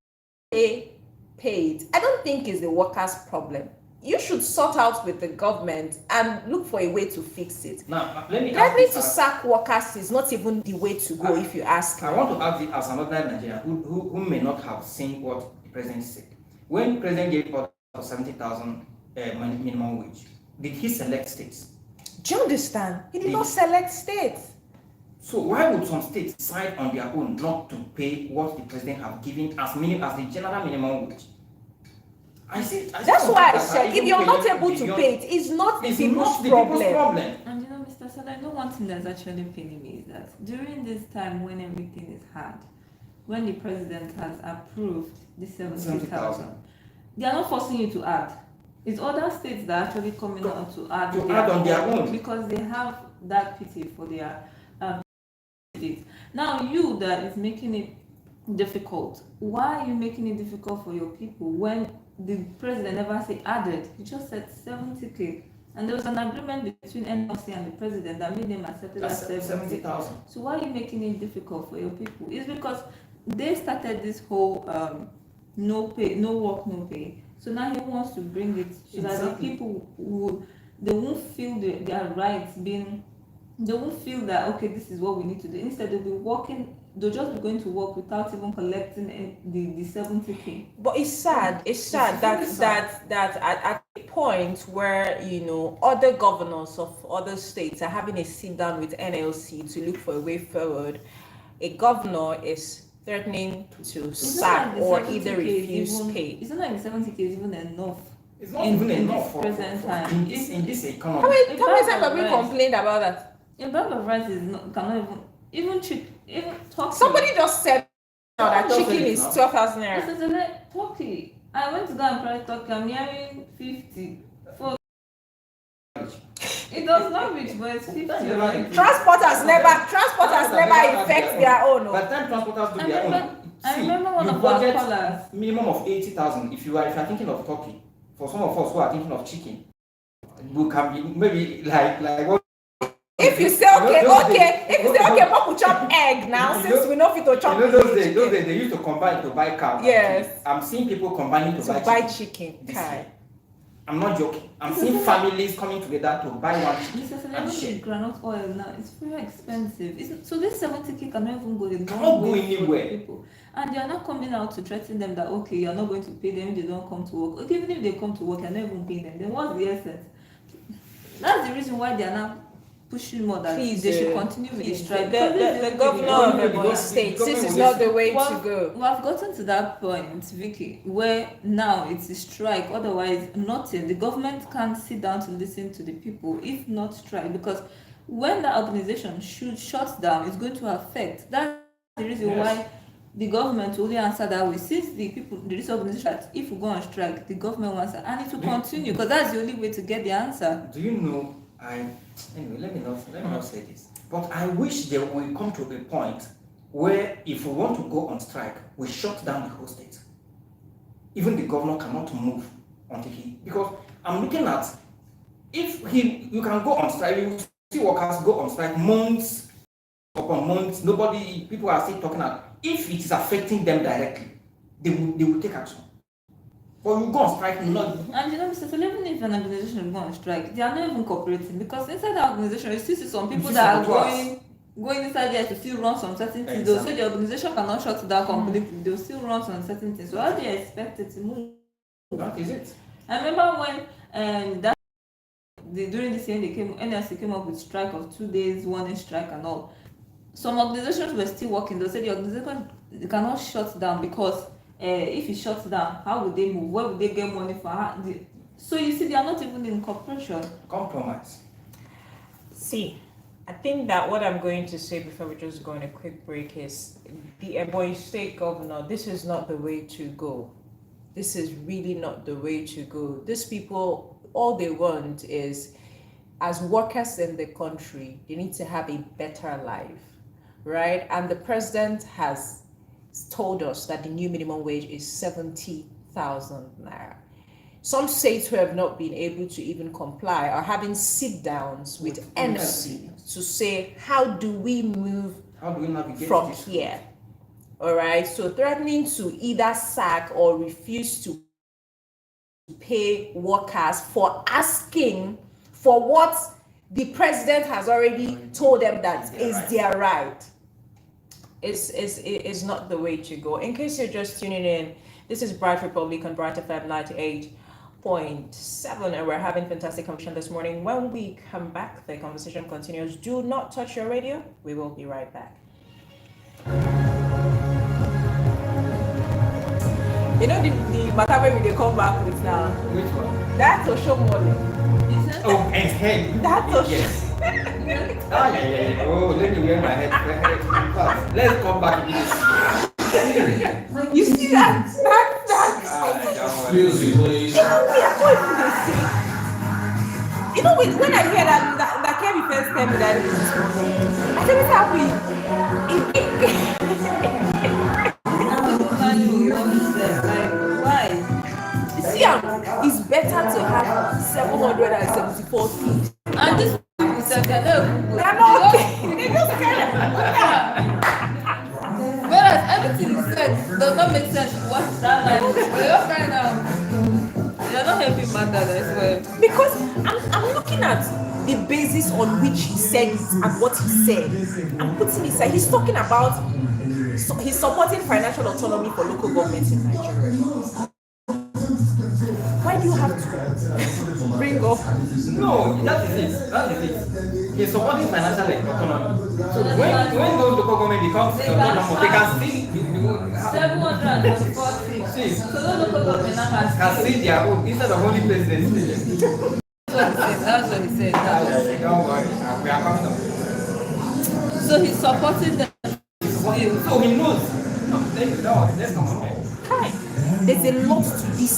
pay paid, I don't think it's the workers' problem. You should sort out with the government and look for a way to fix it. Now, let me ask Threatening this to as, sack workers is not even the way to go, if you ask me. I want to ask it as another Nigerian who may not have seen what the president said. When the president gave order for 70,000 minimum wage, did he select states? Do you understand? He did not select states. So why would some states decide on their own not to pay what the president have given as the general minimum wage? That's why I said, if you're not able to pay it, it's not the people's problem. And you know, Mr. Sada, I know one thing that's actually paining me is that during this time when everything is hard, when the president has approved the 70,000, they are not forcing you to add. It's other states that are actually coming out to add on their own because they have that pity for their states. Now, you that is making it difficult, why are you making it difficult for your people when the president never said added? He just said 70K, and there was an agreement between NLC and the president that made them accept that 70,000. So why are you making it difficult for your people? It's because they started this whole no pay, no work, no pay. So now he wants to bring it so that the people they won't feel their rights being. They won't feel that okay, this is what we need to do. Instead, they'll be working. They'll just be going to work without even collecting the 70K. But it's sad. It's sad that at a point where other governors of other states are having a sit down with NLC to look for a way forward, a governor is threatening to sack or either refuse pay. It's not like the 70K is even enough. It's not even enough for present time. In this economy. How many times have we complained about that? A bag of rice cannot even talk. Somebody just said that chicken is 12,000 naira. This is a turkey. I went to go and price turkey. I'm hearing 50 for. It does not reach, but it's 50. Transporters never affect their own. By the time transporters do their own, I remember one of our callers. Minimum of 80,000. If you are thinking of turkey, for some of us who are thinking of chicken, we can be maybe like what. If you say okay, but we chop egg now since we know fit to chop. Those days they used to combine to buy cow. Yes. I'm seeing people combining to buy chicken. I'm not joking. I'm seeing families coming together to buy one chicken. And granite oil now, it's very expensive. So this 70K cannot even go in. Cannot go anywhere. People. And they are not coming out to threaten them that okay, you're not going to pay them if they don't come to work. Okay, even if they come to work, you're not even paying them. Then what's the essence? That's the reason why they are not pushing more that they should continue with the strike. The governor of the state, this is not the way to go. We have gotten to that point, Vicky, where now it's a strike. Otherwise, nothing. The government can't sit down to listen to the people, if not strike. Because when the organization shuts down, it's going to affect. That's the reason why the government will only answer that way. Since this organization, if we go on strike, the government will answer. And it will continue, because that's the only way to get the answer. Do you know, anyway, let me not say this. But I wish there will come to a point where if we want to go on strike, we shut down the whole state. Even the governor cannot move until because I'm looking at you can go on strike, you see workers go on strike months upon months, people are still talking about if it is affecting them directly, they will take action. But you go on strike, not. And Mr. So even if an organization go on strike, they are not even cooperating, because inside the organization you still see some people that are going inside there to still run some certain things. They'll say the organization cannot shut it down completely. They'll still run some certain things. So how do you expect it to move? That is it. I remember when during this year NLC came up with strike of 2 days, warning strike and all. Some organizations were still working. They said the organization cannot shut down because if it shuts down, how would they move? Where would they get money for? So you see, they are not even in cooperation. Compromise. See, I think that what I'm going to say before we just go on a quick break is the Ebonyi State Governor, this is not the way to go. This is really not the way to go. These people, all they want is, as workers in the country, they need to have a better life, right? And the president has told us that the new minimum wage is 70,000 naira. Some states who have not been able to even comply are having sit-downs with NLC to say, how do we move navigate from this here? All right, so threatening to either sack or refuse to pay workers for asking for what the president has already told them that is their right is not the way to go. In case you're just tuning in, this is Bright Republic on Bright FM 98.7, and we're having fantastic conversation this morning. When we come back, the conversation continues. Do not touch your radio. We will be right back. You know the matter where we come back with now? Which one? That's Oshomole. Oh, and head. That's Oshomole. Yes. Yeah. Oh, let me wear my head. Let's come back to this. You see that? Excuse me, please. You know, when I hear that Kemi first tell me that, I said, what's happening? Why? See, it's better to have 774 feet. And this people said that They're not okay. They just kind of. whereas everything is said does not make sense. What's that like? We're just right now. You're not helping matters, I swear. Because I'm looking at the basis on which he said it and what he said. I'm putting it aside. He's talking about, so he's supporting financial autonomy for local governments in Nigeria. Why do you have to bring up? No, that is it. He's supporting financial autonomy. So when those local government becomes autonomous, they can see 740. see, So those local government now can see their own instead of only president. That's what he said. Don't worry, we are coming up. So he's supporting them. So he knows. No, let's come on. Hi. There's a lot to this.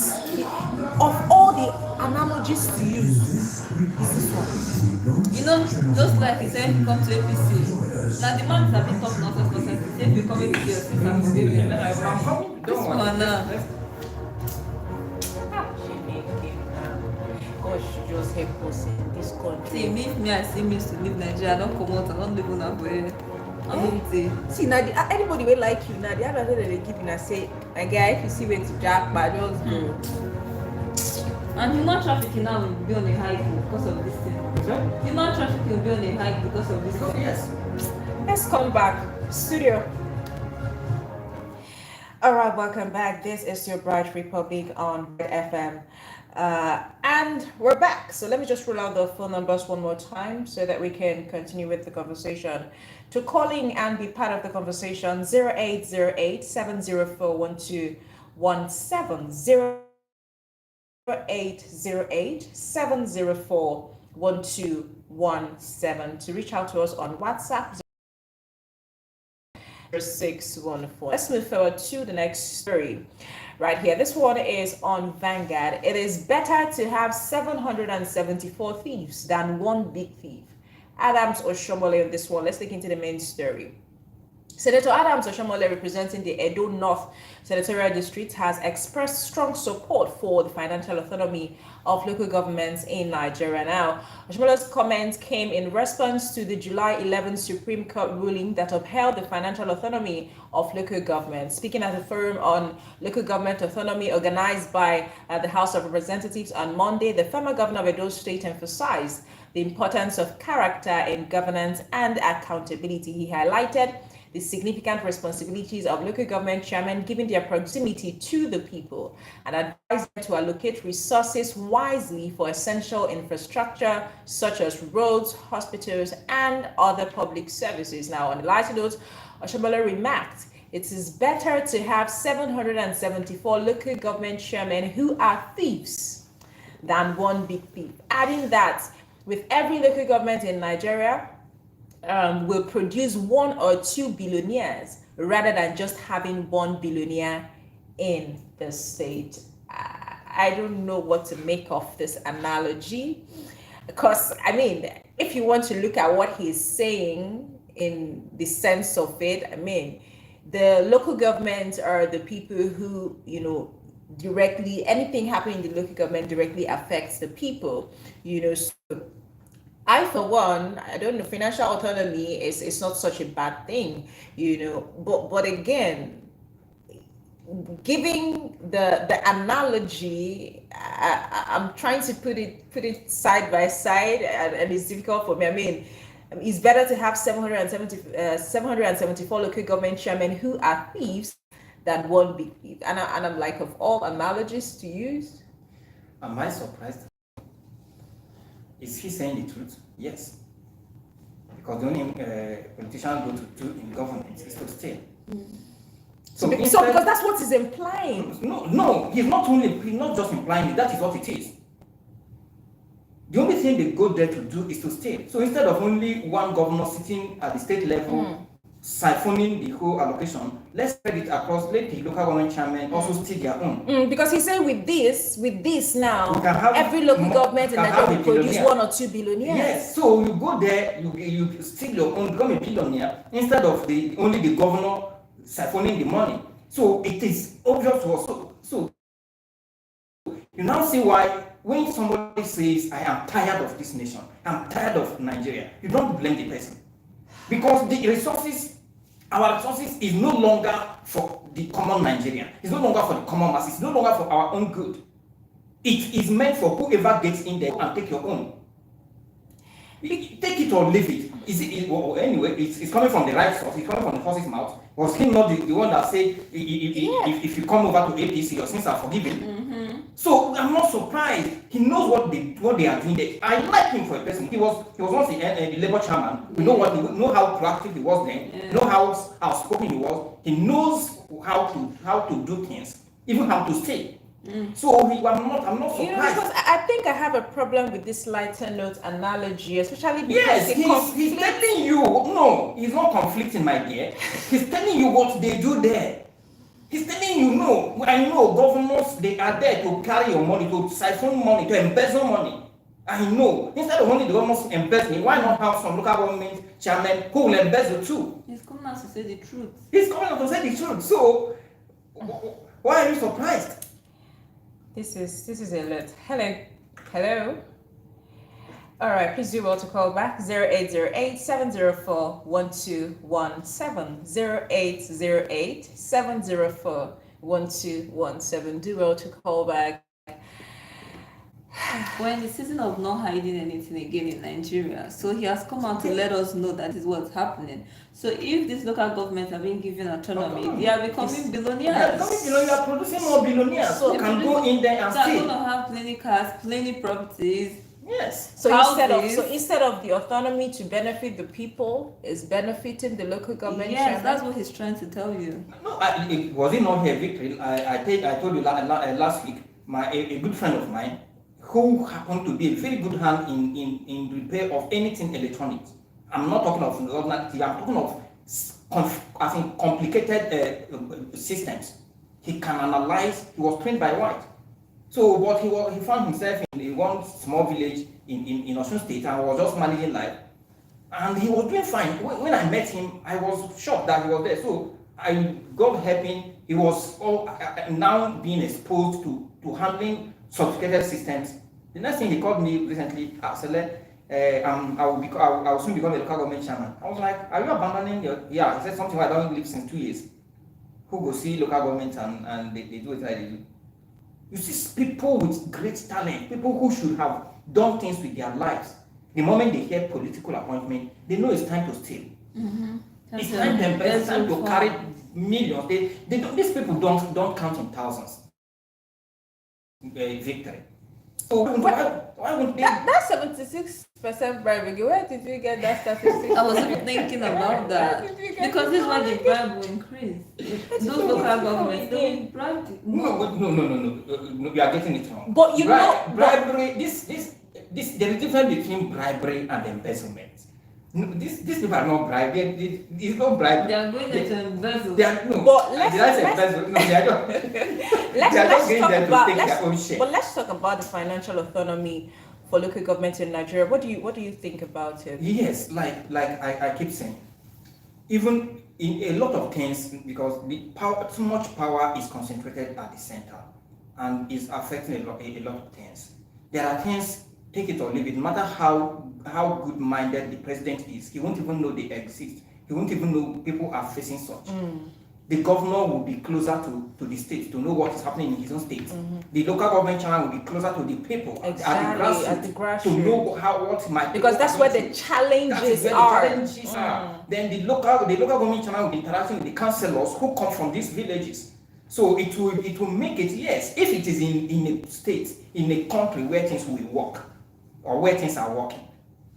Of all the analogies to use, is this one. You know, just like he said, he come to APC. Now the man has been talking nonsense. He said, "You come with your sister." I'm coming. Don't worry. one now. God should just help us in this country. See, me I see me to leave Nigeria. I don't come out. I don't live on Abuja. I'm empty. See, now anybody will like you now. The other day they give you and say, my guy, if you see where to jack, but just go. And human trafficking now will be on a hike because of this thing. Human trafficking will be on a hike because of this thing. Yes. Let's come back. Studio. All right, welcome back. This is your Bright Republic on Red FM. And we're back. So let me just roll out the phone numbers one more time so that we can continue with the conversation. To calling and be part of the conversation, 0808 704 1217. 0808 704 1217. To reach out to us on WhatsApp, 0614. Let's move forward to the next story right here. This one is on Vanguard. It is better to have 774 thieves than one big thief. Adams Oshomole on this one. Let's take into the main story. Senator Adams Oshomole, representing the Edo North Senatorial District, has expressed strong support for the financial autonomy of local governments in Nigeria. Now, Oshomole's comment came in response to the July 11 Supreme Court ruling that upheld the financial autonomy of local governments. Speaking at a forum on local government autonomy organized by the House of Representatives on Monday, the former governor of Edo State emphasized the importance of character in governance and accountability. He highlighted the significant responsibilities of local government chairmen given their proximity to the people and advised them to allocate resources wisely for essential infrastructure such as roads, hospitals, and other public services. Now, on the lighter note, Oshomole remarked, it is better to have 774 local government chairmen who are thieves than one big thief, adding that with every local government in Nigeria, will produce 1 or 2 billionaires rather than just having 1 billionaire in the state. I don't know what to make of this analogy, because I mean, if you want to look at what he's saying in the sense of it, I mean, the local governments are the people who, you know, directly, anything happening in the local government directly affects the people, you know. So I, for one, I don't know, financial autonomy is not such a bad thing, but again, giving the analogy, I'm trying to put it side by side, and it's difficult for me. I mean, it's better to have 774 local government chairmen who are thieves than one big thief. And I'm like, of all analogies to use, Am I surprised? Is he saying the truth? Yes. Because the only politicians go to do in government is to steal. so because that's what he's implying. No, he's not just implying it, that is what it is. The only thing they go there to do is to steal. So instead of only one governor sitting at the state level, siphoning the whole allocation, let's spread it across, let the local government chairman also steal their own. Because he's saying with this now, We can have every local more- government in can have Nigeria a will produce billionaire. 1 or 2 billionaires. Yes, so you go there, you steal your own, become a billionaire instead of only the governor siphoning the money. So it is obvious to us. So you now see why when somebody says, I am tired of this nation, I'm tired of Nigeria, you don't blame the person. Because the resources, our resources is no longer for the common Nigerian. It's no longer for the common masses. It's no longer for our own good. It is meant for whoever gets in there and take your own. Take it or leave it. Anyway, it's coming from the right source. It's coming from the horse's mouth. Was he not the one that said, if you come over to APC, your sins are forgiven? So I'm not surprised. He knows what they are doing there. I like him for a person. He was once the Labour chairman. We know how proactive he was then. Yeah. We know how outspoken he was. He knows how to do things, even how to say. So I'm not surprised. Because I think I have a problem with this lighter note analogy, especially because Yes, it he's conflicts. telling you. No, he's not conflicting, my dear. He's telling you what they do there. He's telling you, no, I know governors, they are there to carry your money, to siphon money, to embezzle money. I know. Instead of only the governors embezzling, why not have some local government chairman who will embezzle too? He's coming out to say the truth. He's coming out to say the truth. So, why are you surprised? This is a lot. Hello. All right, please do well to call back 0808-704-1217. 0808-704-1217. Do well to call back. We're in the season of not hiding anything again in Nigeria. So he has come out to let us know that is what's happening. So if these local governments are being given autonomy, they are becoming billionaires. You are producing more billionaires So who can go in there and They're steal. going to have plenty cars, plenty properties. Yes. So Houses. instead of the autonomy to benefit the people, is benefiting the local government. Yes, chairman? that's what he's trying to tell you. No, was it not here, Victory? I told you last week, a good friend of mine, who happened to be a very good hand in repair of anything electronic. I'm not talking of ordinary TV, I'm talking of complicated systems. He can analyze. He was trained by White. So, but he found himself in one small village in Osun State and was just managing life. And he was doing fine. When I met him, I was shocked that he was there. So, God helping, he was now being exposed to handling sophisticated systems. The next thing he called me recently, I will soon become a local government chairman. I was like, are you abandoning your... Yeah, he said something like, I don't live since 2 years. Who go see local government and they do it like they do. You see people with great talent, people who should have done things with their lives. The moment they hear political appointment, they know it's time to steal. It's time to invest, it's time to carry millions. These people don't count in thousands. Victory. So why wouldn't they? That's 76% bribery. Where did you get that statistic? I was even thinking about that. Because this is why the bribe will increase. Those local governments, they will bribe. No, you are getting it wrong. But you know, bribery. There is difference between bribery and embezzlement. No, these people are not bribed. It's not bribery. They are going there to embezzle. They are no. But Did I say embezzle? No, they are not. They are just going there to take their own share. But let's talk about the financial autonomy for local governments in Nigeria. What do you think about it? Yes, like I keep saying, even in a lot of things, because too much power is concentrated at the center and is affecting a lot of things. There are things take it or leave it. No matter how good-minded the president is, he won't even know they exist. He won't even know people are facing such. The governor will be closer to the state to know what is happening in his own state. The local government chairman will be closer to the people at the grassroots to know what might, because that's where the challenges are. Then the local government chairman will be interacting with the councillors who come from these villages. So it will make it, yes, if it is in a state, in a country where things will work or where things are working,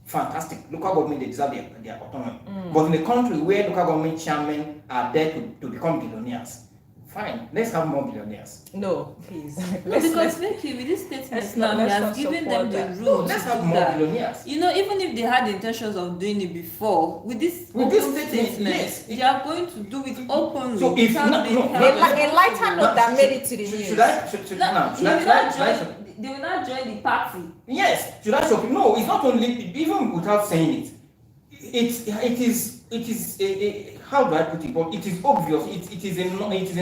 fantastic. Local government, they deserve their autonomy. But in a country where local government chairmen are there to become billionaires, fine, let's have more billionaires. No, please. Because with this statement now, he has given them the room. Let's have more billionaires. You know, even if they had the intentions of doing it before, with this statement, yes, they are going to do it openly. So if a lighter note that made it to the news. They will not join the party. Yes, should I shock? No, it's not only, even without saying it. It is how do I put it? But it is obvious. It is a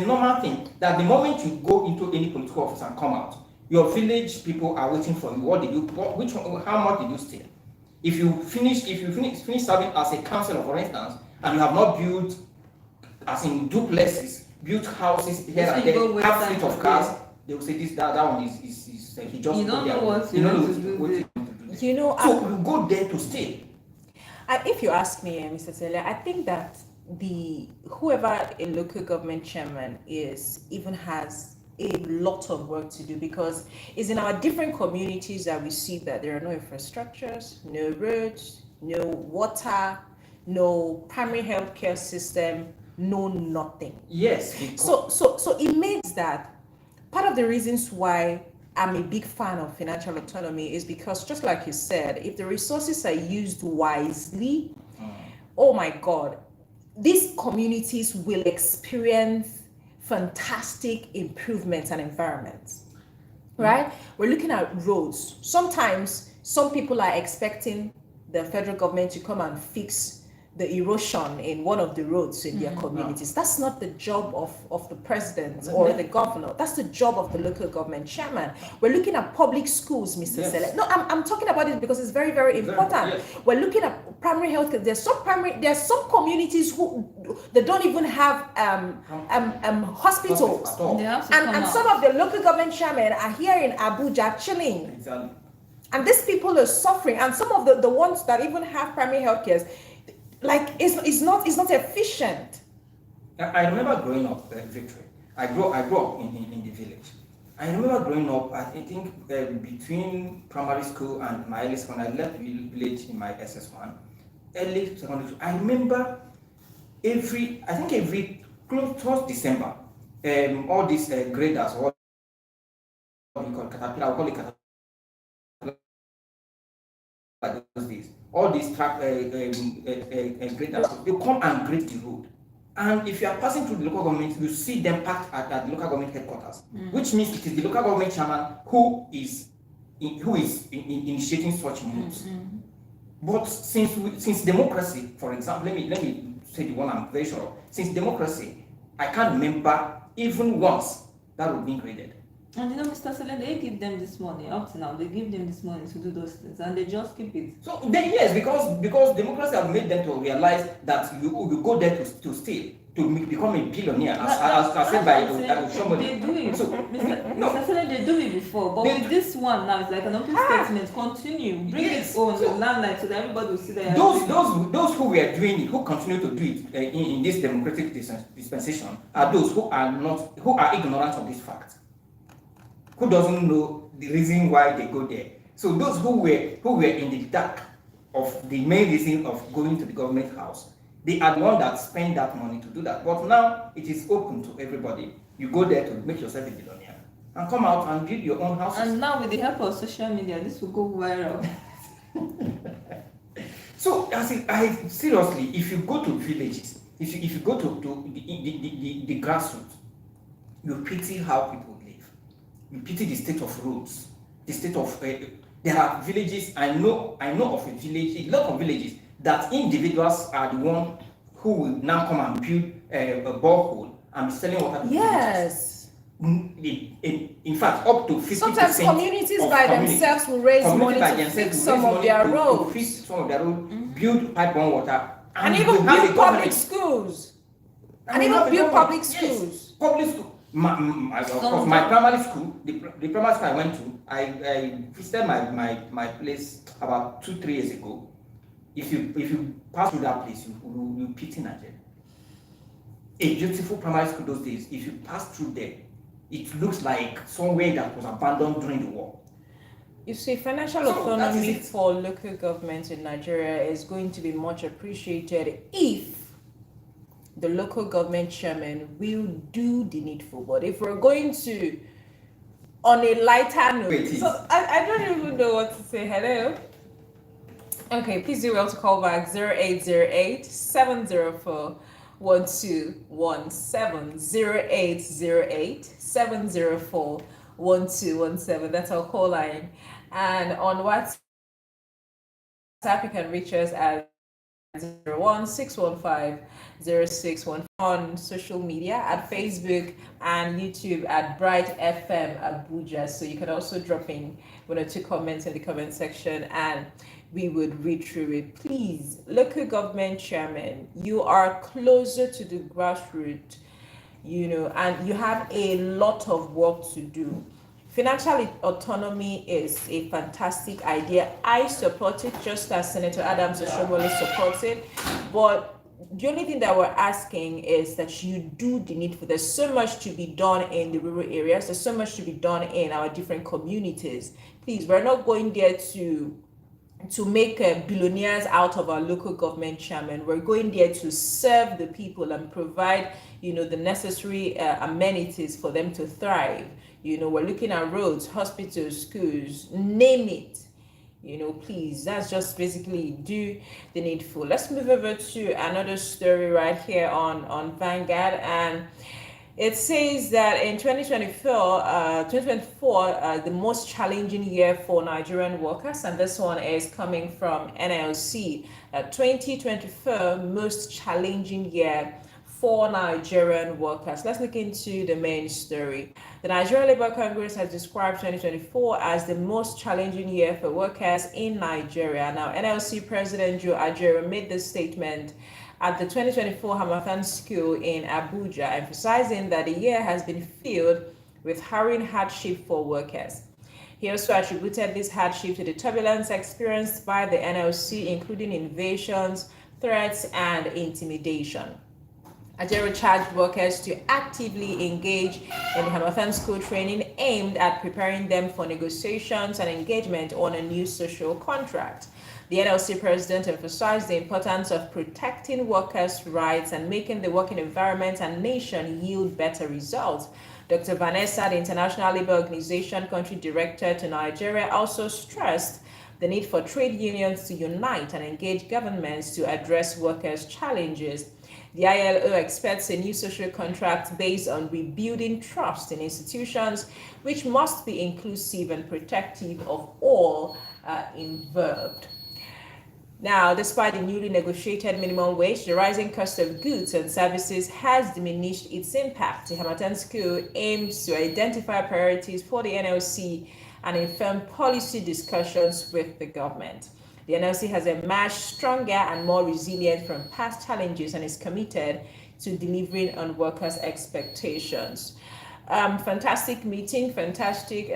normal thing that the moment you go into any political office and come out, your village people are waiting for you. What did you? Which one? How much did you steal? If you finish serving as a councillor, for instance, and you have not built, as in duplexes, built houses here and there, have fleet of cars, they will say that one is he just. You don't know what you know to do. You know, so you go there to stay. If you ask me, Mr. Celia, I think that whoever a local government chairman is even has a lot of work to do, because it's in our different communities that we see that there are no infrastructures, no roads, no water, no primary healthcare system, no nothing. Yes. So it means that part of the reasons why I'm a big fan of financial autonomy is because, just like you said, if the resources are used wisely, oh my God, these communities will experience fantastic improvements and environments, right? We're looking at roads. Sometimes some people are expecting the federal government to come and fix the erosion in one of the roads in their communities. That's not the job of the president or the governor. That's the job of the local government chairman. We're looking at public schools, Mr. Yes. Select. No, I'm talking about it because it's very, very important. Yes. We're looking at primary health care. There's some communities who they don't even have hospitals. And some of the local government chairmen are here in Abuja chilling. Exactly. And these people are suffering. And some of the ones that even have primary health care, like it's not efficient. I remember growing up, Victory. I grew up in the village. I remember growing up. I think between primary school and my early school, I left the village in my SS1, early secondary school. I remember every close towards December, all these graders, what we call caterpillar, we call it caterpillar. Like those days, all these graders, they come and grade the road. And if you are passing through the local government, you see them parked at the local government headquarters, which means it is the local government chairman who is initiating such moves. But since democracy, for example, let me say the one I'm very sure of. Since democracy, I can't remember even once that would be graded. And you know, Mr. Sele, they give them this money up to now. They give them this money to do those things, and they just keep it. So yes, because democracy have made them to realize that you go there to steal, to become a billionaire, as said by somebody. They do it. So, Mr. Sele, they do it before, but with this one now, it's like an open statement. Continue, bring it on the landline so that everybody will see that. Those who were doing it, who continue to do it in this democratic dispensation, are those who are ignorant of this fact. Who doesn't know the reason why they go there? So those who were in the dark of the main reason of going to the government house, they are the one that spend that money to do that. But now it is open to everybody. You go there to make yourself a billionaire and come out and build your own houses. And now with the help of social media, this will go viral. So I seriously, if you go to villages, if you go to the grassroots, you pity how people live. You pity the state of roads, the state of there are villages. I know of a lot of villages that individuals are the one who will now come and build a borehole and be selling water to Yes. in fact, up to 50%. Sometimes communities by themselves will raise money to fix some of their roads. To fix some of their roads, build pipeline water, and even build public schools. And even build public schools. Yes, public school. Of course, my primary school, the primary school I went to, I visited my place about 2-3 years ago. If you pass through that place, you pity Nigeria. A beautiful primary school those days. If you pass through there, it looks like somewhere that was abandoned during the war. You see, financial autonomy for local governments in Nigeria is going to be much appreciated if the local government chairman will do the needful. But if we're going to, on a lighter note, so I don't even know what to say. Hello? Okay, please do well to call back 0808 704 1217 0808 704 1217. That's our call line. And on WhatsApp, you can reach us at 016150615 on social media at Facebook and YouTube at Bright FM Abuja. So you can also drop in 1 or 2 comments in the comment section and we would read through it. Please, local government chairman, you are closer to the grassroots, and you have a lot of work to do. Financial autonomy is a fantastic idea. I support it just as Senator Adams Oshomole supports it. But the only thing that we're asking is that you do the needful. There's so much to be done in the rural areas. There's so much to be done in our different communities. Please, we're not going there to make billionaires out of our local government chairman. We're going there to serve the people and provide, the necessary amenities for them to thrive. We're looking at roads, hospitals, schools, name it. Please, that's just basically do the needful. Let's move over to another story right here on Vanguard. And it says that in 2024, the most challenging year for Nigerian workers, and this one is coming from NLC, 2024 most challenging year for Nigerian workers. Let's look into the main story. The Nigerian Labour Congress has described 2024 as the most challenging year for workers in Nigeria. Now, NLC President Joe Ajero made this statement at the 2024 Hamathon School in Abuja, emphasizing that the year has been filled with harrowing hardship for workers. He also attributed this hardship to the turbulence experienced by the NLC, including invasions, threats, and intimidation. Ajero charged workers to actively engage in the Hamathon School training aimed at preparing them for negotiations and engagement on a new social contract. The NLC president emphasized the importance of protecting workers' rights and making the working environment and nation yield better results. Dr. Vanessa, the International Labour Organization country director to Nigeria, also stressed the need for trade unions to unite and engage governments to address workers' challenges. The ILO expects a new social contract based on rebuilding trust in institutions, which must be inclusive and protective of all involved. Now, despite the newly negotiated minimum wage, the rising cost of goods and services has diminished its impact. The Hamathon School aims to identify priorities for the NLC and inform policy discussions with the government. The NLC has emerged stronger and more resilient from past challenges and is committed to delivering on workers' expectations. Fantastic meeting, fantastic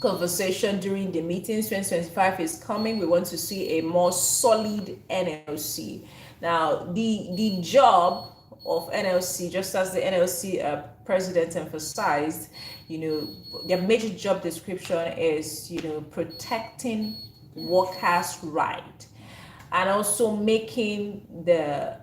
conversation during the meetings. 2025 is coming. We want to see a more solid NLC. Now, the job of NLC, just as the NLC president emphasized, their major job description is, protecting workers' right and also making the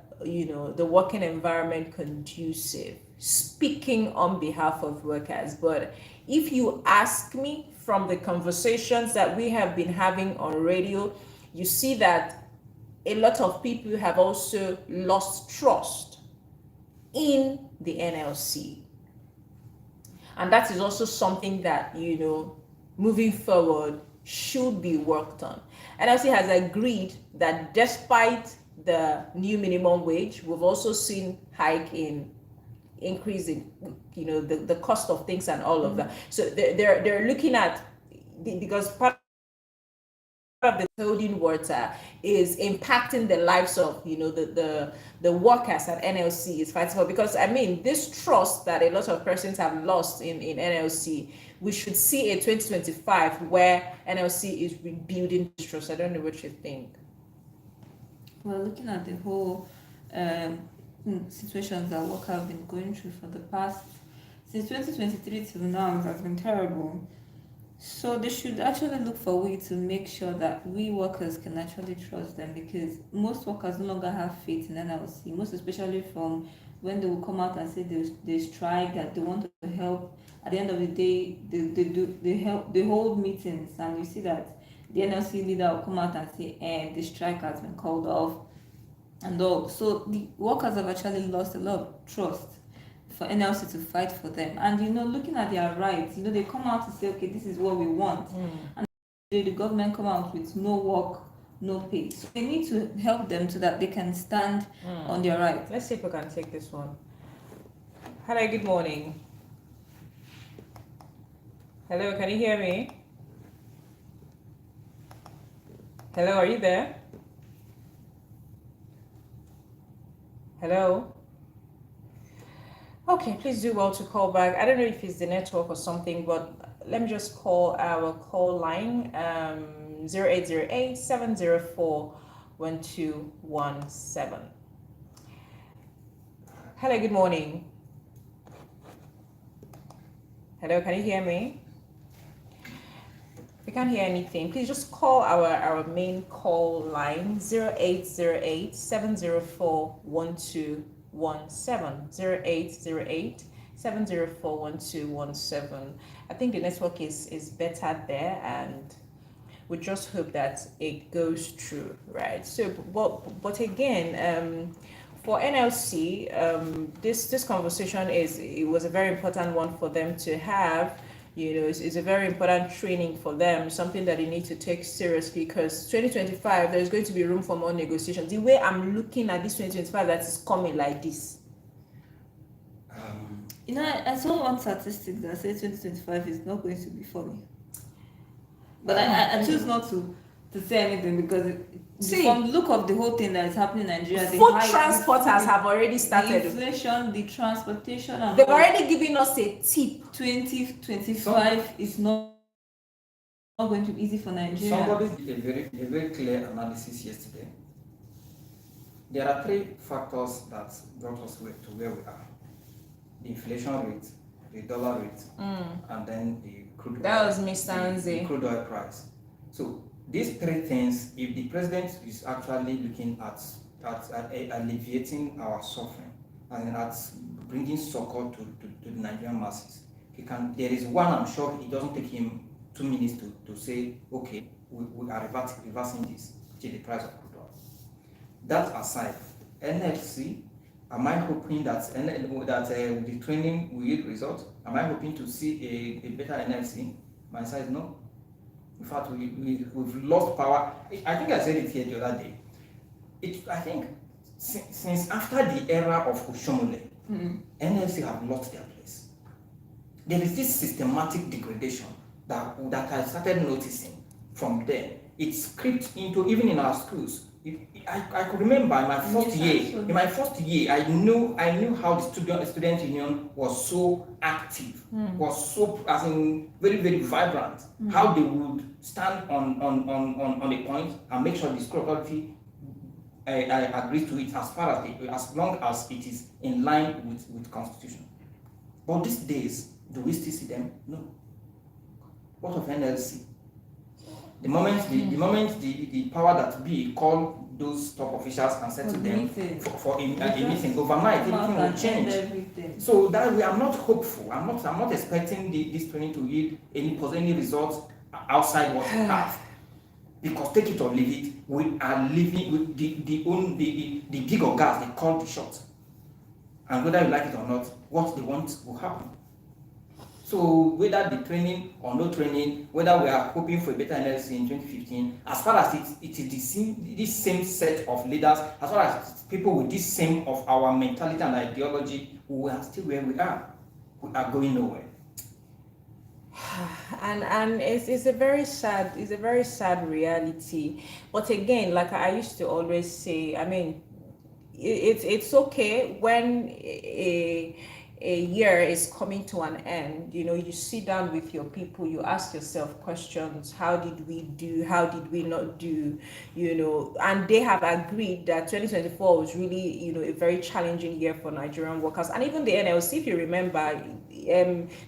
working environment conducive, speaking on behalf of workers. But if you ask me, from the conversations that we have been having on radio, you see that a lot of people have also lost trust in the NLC. And that is also something that, moving forward should be worked on. NLC has agreed that despite the new minimum wage, we've also seen hike in increase in, the cost of things and all of that. So they're looking at because part of the holding water is impacting the lives of the workers at NLC is fighting for, because I mean this trust that a lot of persons have lost in NLC, we should see a 2025 where NLC is rebuilding this trust. I don't know what you think. Well, looking at the whole situations that workers have been going through for the past, since 2023 till now, it has been terrible. So they should actually look for a way to make sure that we workers can actually trust them, because most workers no longer have faith in NLC, most especially from when they will come out and say they strike, that they want to help. At the end of the day, they hold meetings, and you see that the NLC leader will come out and say, the strike has been called off and all. So the workers have actually lost a lot of trust for NLC to fight for them. And looking at their rights, they come out to say, okay, this is what we want. And the government come out with no work, no pay. So they need to help them so that they can stand on their rights. Let's see if we can take this one. Hello, good morning. Hello, can you hear me? Hello, are you there? Hello? Okay, please do well to call back. I don't know if it's the network or something, but let me just call our call line 0808-704-1217. Hello, good morning. Hello, can you hear me? We can't hear anything. Please just call our main call line 0808-704-1217. 0808-704-1217. I think the network is better there, and we just hope that it goes through, right? So, but again, for NLC, this conversation it was a very important one for them to have. It's a very important training for them, something that they need to take seriously, because 2025, there's going to be room for more negotiations. The way I'm looking at this 2025 that is coming like this. I saw one statistic that says 2025 is not going to be funny. But I choose not to say anything, because from the look of the whole thing that is happening in Nigeria, food transporters have already started. The inflation, the transportation, and they've already given us a tip. 2025 is not going to be easy for Nigeria. Somebody did a very clear analysis yesterday. There are three factors that brought us to where we are: the inflation rate, the dollar rate, and then the crude oil. That was Mr. Nze. The crude oil price. So these three things, if the president is actually looking at alleviating our suffering and at bringing succor to the Nigerian masses, there is one, I'm sure it doesn't take him 2 minutes to say, okay, we are reversing this, which is the price of crude oil. That aside, NFC, am I hoping that the training will yield results? Am I hoping to see a better NFC? My side, no. In fact, we've lost power. I think I said it here the other day. I think since after the era of Oshomole, NFC have lost their place. There is this systematic degradation that I started noticing from there. It's crept into even in our schools. I could remember in my first year, I knew how the student union was so active, was so very, very vibrant. How they would stand on a point and make sure the school authority agrees to it as long as it is in line with constitution. But these days, do we still see them? No. What of NLC? The moment the power that be called those top officials and said to them for a meeting overnight, everything will change. So that we are not hopeful. I'm not expecting this training to yield any results outside what we have. Because take it or leave it, we are living with the big ogas, they call the shots. And whether you like it or not, what they want will happen. So whether the training or no training, whether we are hoping for a better NLC in 2015, as far as it is this same set of leaders, as far as people with this same of our mentality and ideology, we are still where we are. We are going nowhere. And it's a very sad reality. But again, like I used to always say, I mean, it's okay when a year is coming to an end. You know, you sit down with your people, you ask yourself questions: how did we do, how did we not do, you know? And they have agreed that 2024 was really, you know, a very challenging year for Nigerian workers. And even the NLC, if you remember, the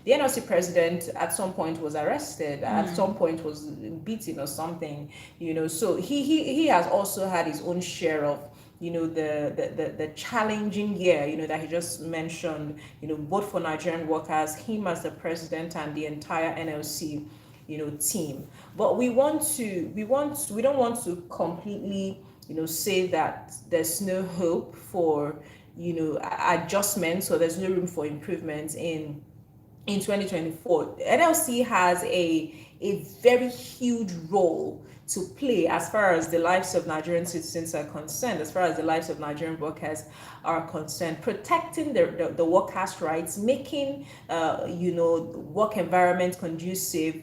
NLC president at some point was arrested, at some point was beaten or something, you know. So he has also had his own share of, you know, the challenging year, you know, that he just mentioned, you know, both for Nigerian workers, him as the president, and the entire NLC, you know, team. But we don't want to completely, you know, say that there's no hope for, you know, adjustments, or there's no room for improvement in 2024. NLC has a very huge role to play as far as the lives of Nigerian citizens are concerned, as far as the lives of Nigerian workers are concerned, protecting the workers' rights, making you know, work environment conducive,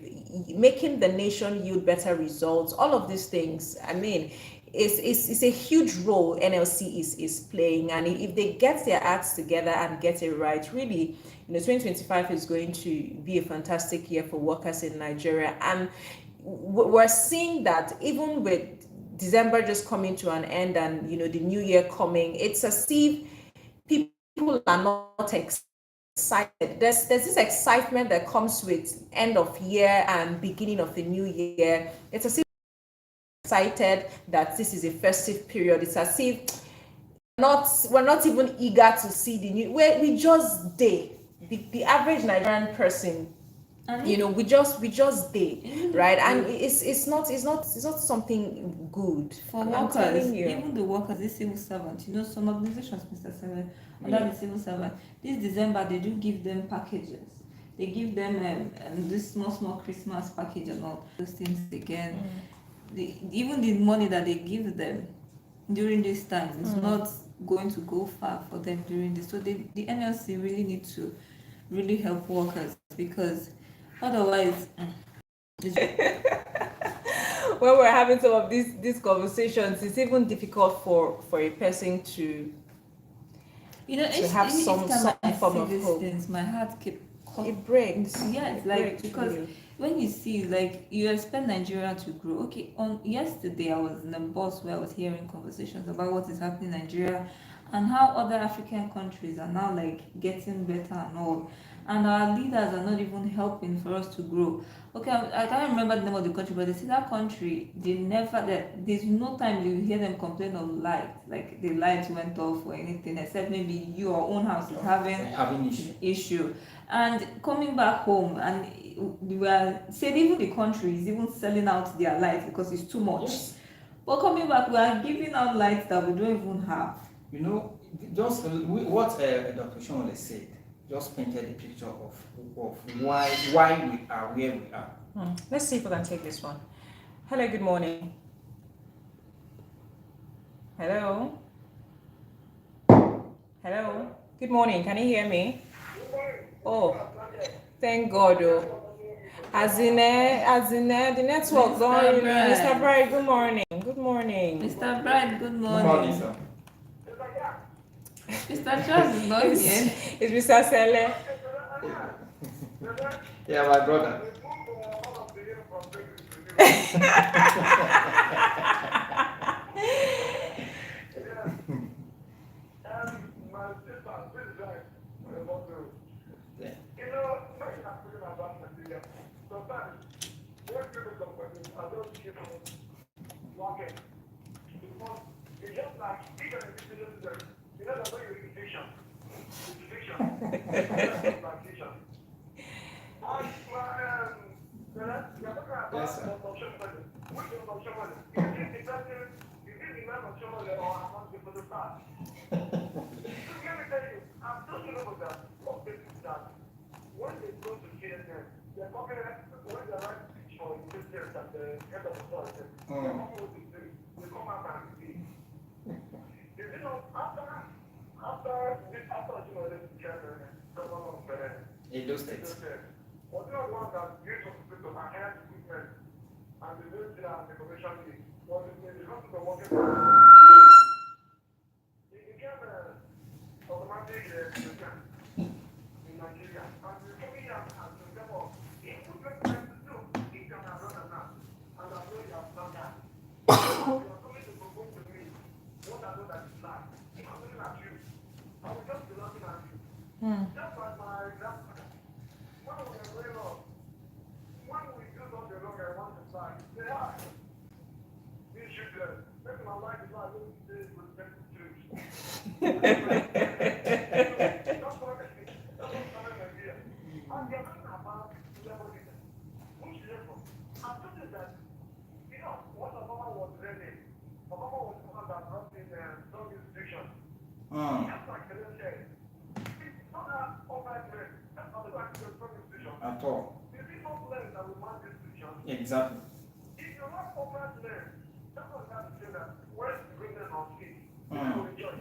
making the nation yield better results. All of these things, I mean, it's a huge role NLC is playing. And if they get their acts together and get it right, really, you know, 2025 is going to be a fantastic year for workers in Nigeria. And we're seeing that even with December just coming to an end, and, you know, the new year coming, it's as if people are not excited. There's this excitement that comes with end of year and beginning of the new year. It's as if excited that this is a festive period. It's as if we're not even eager to see the new. We just day the average Nigerian person, you know, we just day, right? And it's not something good for I'm workers, telling you. even the workers, the civil servants, you know, some organizations, Mr. Seven, under the civil servant, this December they do give them packages. They give them this small Christmas package and all those things again. Even the money that they give them during this time is not going to go far for them during this. So the NLC really need to really help workers, because otherwise When we're having some of these conversations, it's even difficult for a person to, you know, to have some form of these hope. things, my heart keep It breaks. yeah, it's It like, breaks, because really. when you see, like, you expect Nigeria to grow. Okay, on yesterday I was in a bus where I was hearing conversations about what is happening in Nigeria and how other African countries are now like getting better and all, and our leaders are not even helping for us to grow. Okay, I can't remember the name of the country, but they see that country, there's no time you hear them complain of light, like the lights went off or anything, except maybe your own house is having issue. And coming back home, and we are saying even the country is even selling out their lights because it's too much. Yes. But coming back, we are giving out lights that we don't even have. You know, just what Dr. Shomole said just painted a picture of why we are where we are. Let's see if we can take this one. Hello, good morning. Hello. Hello. Good morning. Can you hear me? Oh, thank God. Oh. Azine, the network. Mr. Mr. Bright, good morning. Good morning. Mr. Bright, good Good morning, morning. sir. Mr. Charles is not here. It's Mr. Sele. Yeah, my brother. Yes, sir. Edo State. At all. Exactly.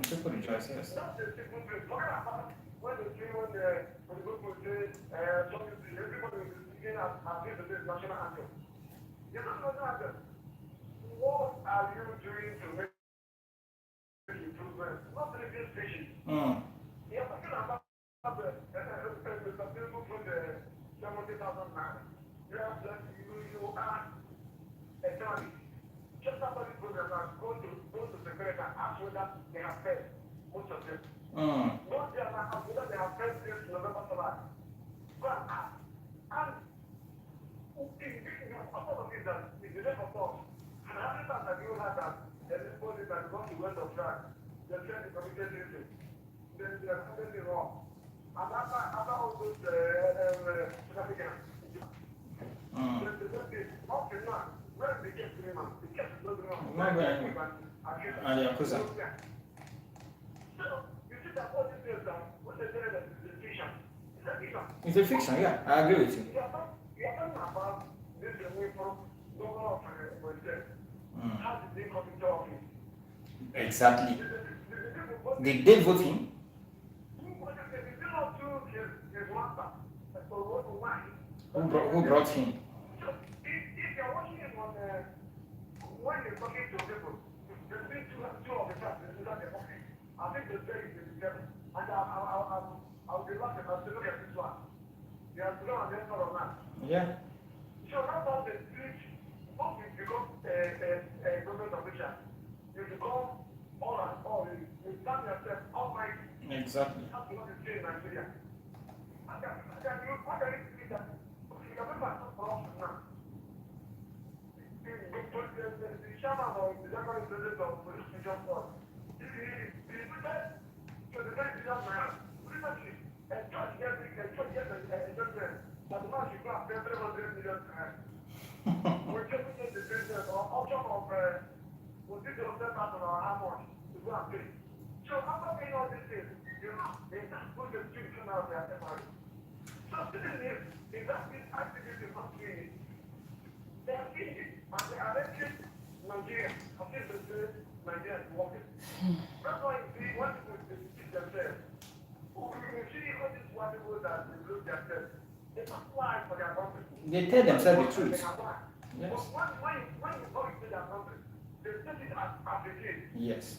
People rejoice, yes. It's a fiction, yeah. I agree with you. Exactly. Did they vote him? Who brought him? Yeah. Exactly. They tell themselves the truth. Yes. Yes.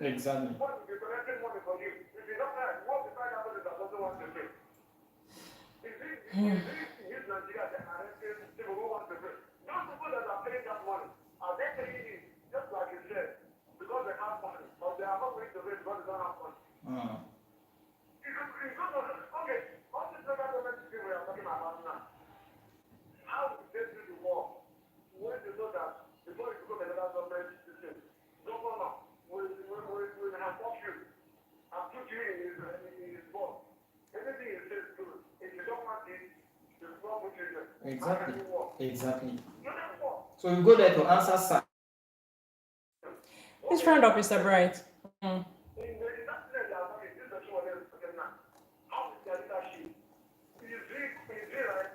Exactly. Hmm. This Nigeria that arrested people who want to pay. Those people that are paying that money, are they paying it just like you said, because they have money, or they are not willing to pay because they don't have money? Okay, all this federal government thing we are talking about now, how we get through the war, when you know that before you become a federal government system, governor will have fought you and put you in his box. Anything he says to, if you don't want it, you will put you there. Exactly. How can you walk? Exactly. You don't walk. So you go there to answer sir. Let's round up, Mr. Bright. In that place they are talking, this is what they're talking now. How is their leadership? Is it right?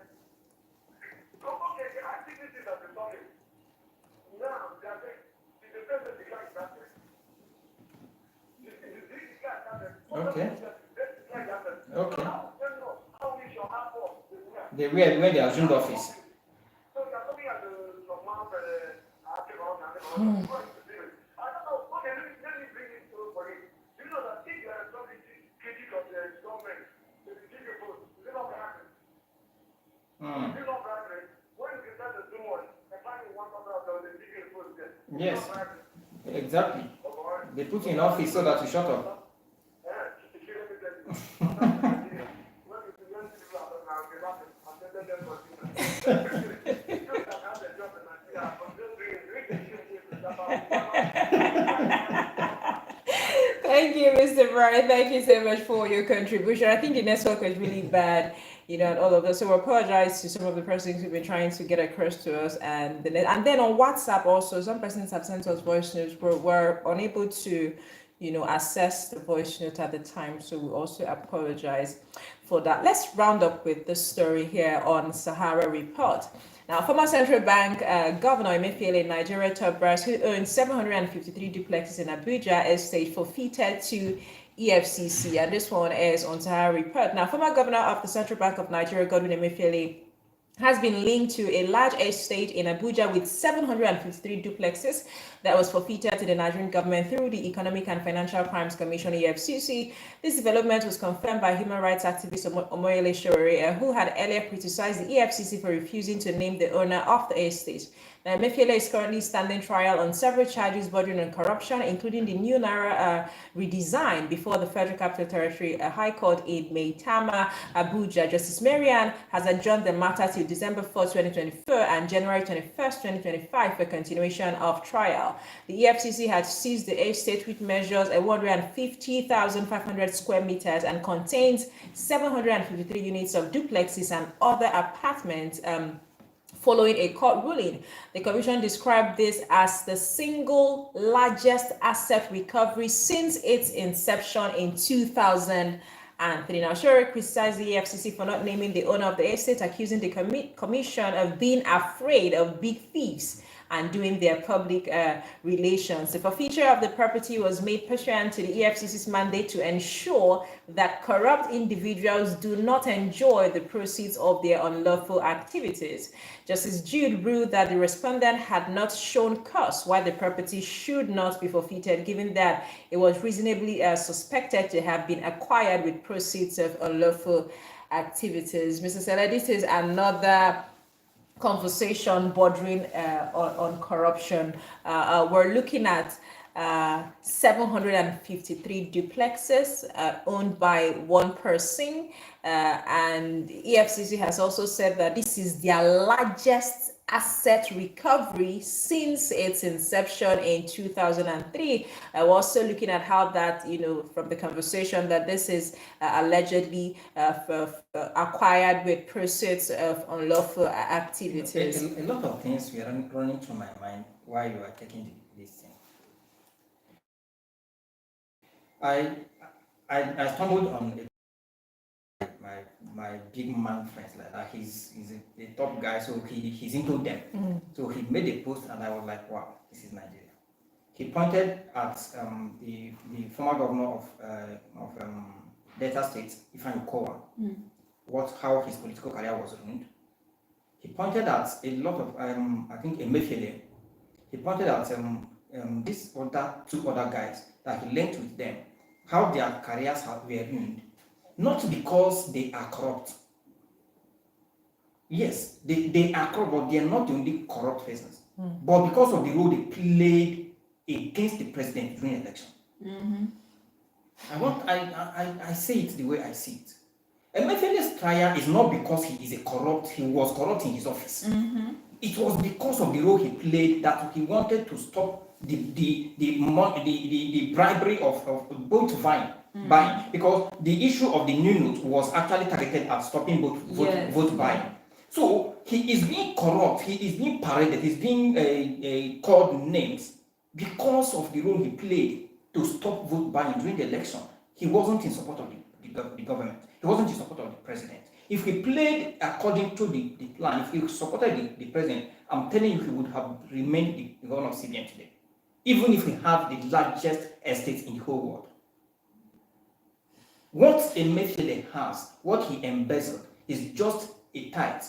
Okay, I think this is at the talking. Now, they are saying, it's the president declared that way. Okay. Okay. How we shall have us. They were when they assumed office. So you are talking at the mouth, I don't know. Okay, let me bring it to for you. You know that if you are somebody critic of the government, they will give you vote. Is it not happening? Is it not happening? When you decide to do one, and finally one other of them, they give you vote there. Yes. It's not happening. Exactly. Okay. They put you in office so that you shut up. Thank you, Mr. Bright. Thank you so much for your contribution. I think the network was really bad, and all of that. So we apologize to some of the persons who've been trying to get across to us, and then on WhatsApp also, some persons have sent us voice notes. We're unable to, assess the voice note at the time. So we also apologize for that. Let's round up with the story here on Sahara Report. Now, former central bank governor Emefiele, Nigeria top brass, who owns 753 duplexes in Abuja estate, forfeited to EFCC, and this one is on Sahara Report. Now, former governor of the Central Bank of Nigeria, Godwin Emefiele, has been linked to a large estate in Abuja with 753 duplexes that was forfeited to the Nigerian government through the Economic and Financial Crimes Commission, EFCC. This development was confirmed by human rights activist Omoyele Sowore, who had earlier criticized the EFCC for refusing to name the owner of the estate. Now, Emefiele is currently standing trial on several charges bordering on corruption, including the new Naira redesign before the Federal Capital Territory High Court in Maitama, Abuja. Justice Marian has adjourned the matter till December 4, 2024 and January 21st, 2025 for continuation of trial. The EFCC had seized the estate, which measures 150,500 square meters and contains 753 units of duplexes and other apartments. Following a court ruling, the commission described this as the single largest asset recovery since its inception in 2003. Now, Sowore criticized the EFCC for not naming the owner of the estate, accusing the commission of being afraid of big thieves and doing their public relations. The forfeiture of the property was made pursuant to the EFCC's mandate to ensure that corrupt individuals do not enjoy the proceeds of their unlawful activities. Justice Jude ruled that the respondent had not shown cause why the property should not be forfeited, given that it was reasonably suspected to have been acquired with proceeds of unlawful activities. Mr. Sele, this is another conversation bordering on corruption. We're looking at 753 duplexes owned by one person, and EFCC has also said that this is their largest asset recovery since its inception in 2003. We're also looking at how that, from the conversation, that this is allegedly acquired with proceeds of unlawful activities. A lot of things were running through my mind while you were taking this thing. I stumbled on my big man friends like that. He's a top guy, so he's into them. So he made a post, and I was like, wow, this is Nigeria. He pointed at the former governor of Delta State, Ifeanyi Kowa, how his political career was ruined. He pointed at a lot of I think Emefiele. He pointed at two other guys that he linked with them, how their careers were ruined, not because they are corrupt, Yes, they are corrupt, but they are not the only corrupt persons. But because of the role they played against the president during the election, I say it the way I see it. Emefiele's trial is not because he was corrupt in his office. It was because of the role he played that he wanted to stop the bribery of vote buying. Because the issue of the new note was actually targeted at stopping vote buying. So he is being corrupt, he is being paraded, he's being called names because of the role he played to stop vote buying during the election. He wasn't in support of the government. He wasn't in support of the president. If he played according to the plan, if he supported the president, I'm telling you, he would have remained the governor of CBN today, even if he have the largest estates in the whole world. What Emefiele has, what he embezzled, is just a tithe,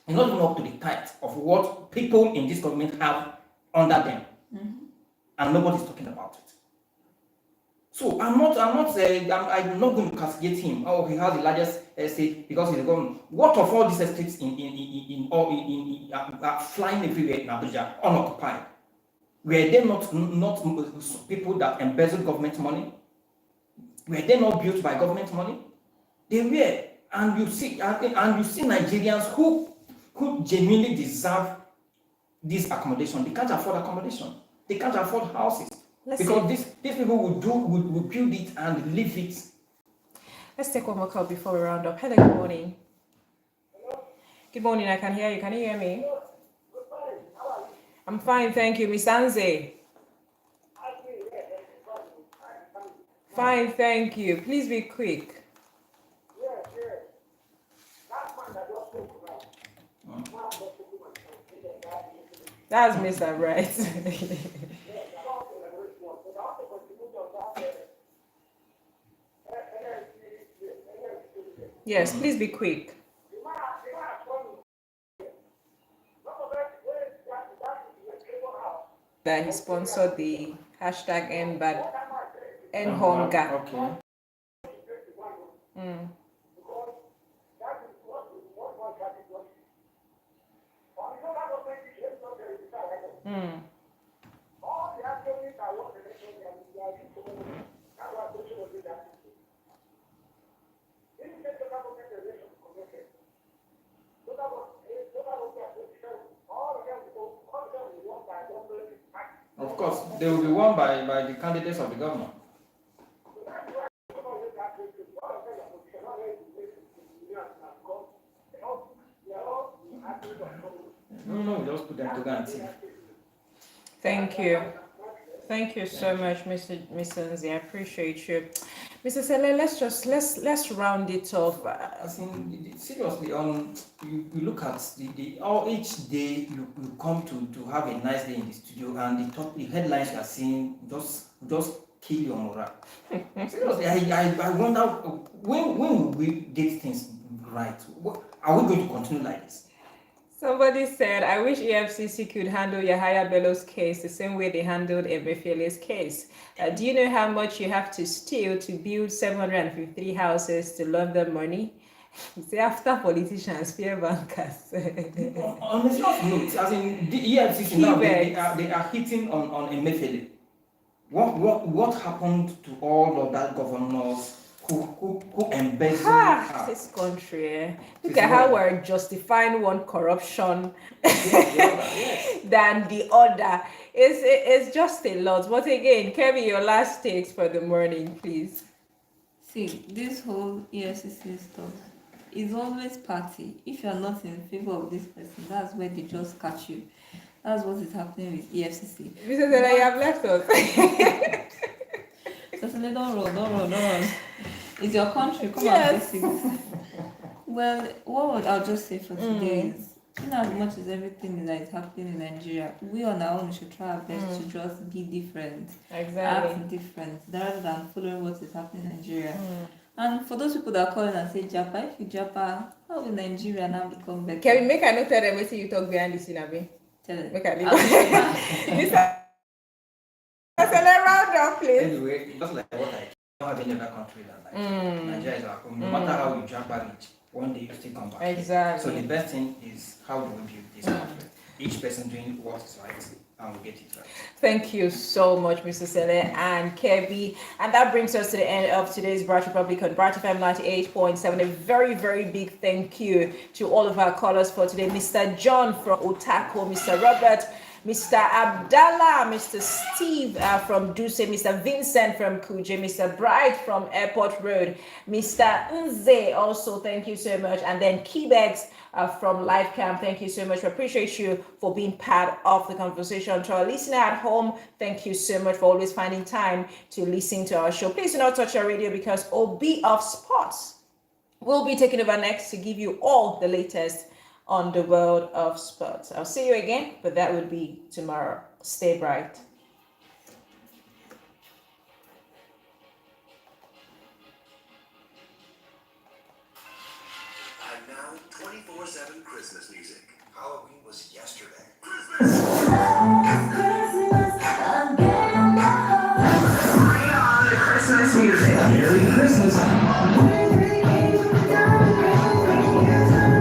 not even up to the tithe of what people in this government have under them, and nobody's talking about it. So I'm not going to castigate him. Oh, he has the largest estate because he's a government. What of all these estates are flying everywhere in Abuja, unoccupied? Were they not people that embezzled government money? Were they not built by government money? They were, and you see Nigerians who genuinely deserve this accommodation. They can't afford accommodation. They can't afford houses. Because these people would build it and leave it. Let's take one more call before we round up. Hello, good morning. Good morning, I can hear you. Can you hear me? I'm fine, thank you. Miss Anze. Fine, thank you. Please be quick. That's Mr. Right. Yes, please be quick. That he sponsored the hashtag End Hunger. Okay. Of course, they will be won by the candidates of the government. No, just put them together and see. Thank you. Thank you so much, Mr. Nzi. I appreciate you. Mr. Sele, let's round it off. Seriously, you look at each day you come to have a nice day in the studio, and the headlines you are seeing just kill your morale. Seriously, I wonder when will we get things right? Are we going to continue like this? Somebody said, I wish EFCC could handle Yahaya Bello's case the same way they handled Emefiele's case. Do you know how much you have to steal to build 753 houses to loan them money? Say after politicians, fear bankers. On a serious note, as in the EFCC now, they are hitting on Emefiele. What happened to all of that governors who embezzled this country? Look at how we're justifying one corruption than the other. It's just a lot. But again, Kevin, your last takes for the morning, please. See, this whole EFCC stuff is always party. If you're not in favor of this person, that's where they just catch you. That's what is happening with EFCC. Mr. Zela, you have left us. Certainly don't run. It's your country, come and fix it. Well, what would I just say for today is, in as much as everything that is happening in Nigeria, we on our own should try our best to just be different. Exactly. Act different, rather than following what is happening in Nigeria. And for those people that call in and say, Japa, if you Japa, how will Nigeria now become better? Can we make a note tell them what you talk behind the scene, Abi? Tell them. Make a leave. Let's round up, please. Anyway, just like what I don't have any other country than Nigeria. Nigeria is our home. No matter how you Japa reach, one day you still come back. Exactly. So the best thing is how do we build this country? Each person doing what is right, and we get it right. Thank you so much, Mr. Sele and Kebby. And that brings us to the end of today's Bright Republic on Bright FM 98.7. A very, very big thank you to all of our callers for today. Mr. John from Otako, Mr. Robert, Mr. Abdallah, Mr. Steve from Duse, Mr. Vincent from Kuje, Mr. Bright from Airport Road, Mr. Nze, also thank you so much, and then Keybags from Live Camp, thank you so much. We appreciate you for being part of the conversation. To our listener at home, thank you so much for always finding time to listen to our show. Please do not touch your radio because OB of Sports will be taking over next to give you all the latest on the world of sports. I'll see you again, but that would be tomorrow. Stay bright. And now, 24/7 Christmas music. Halloween was yesterday. Christmas! Bring on the Christmas music. Merry Christmas.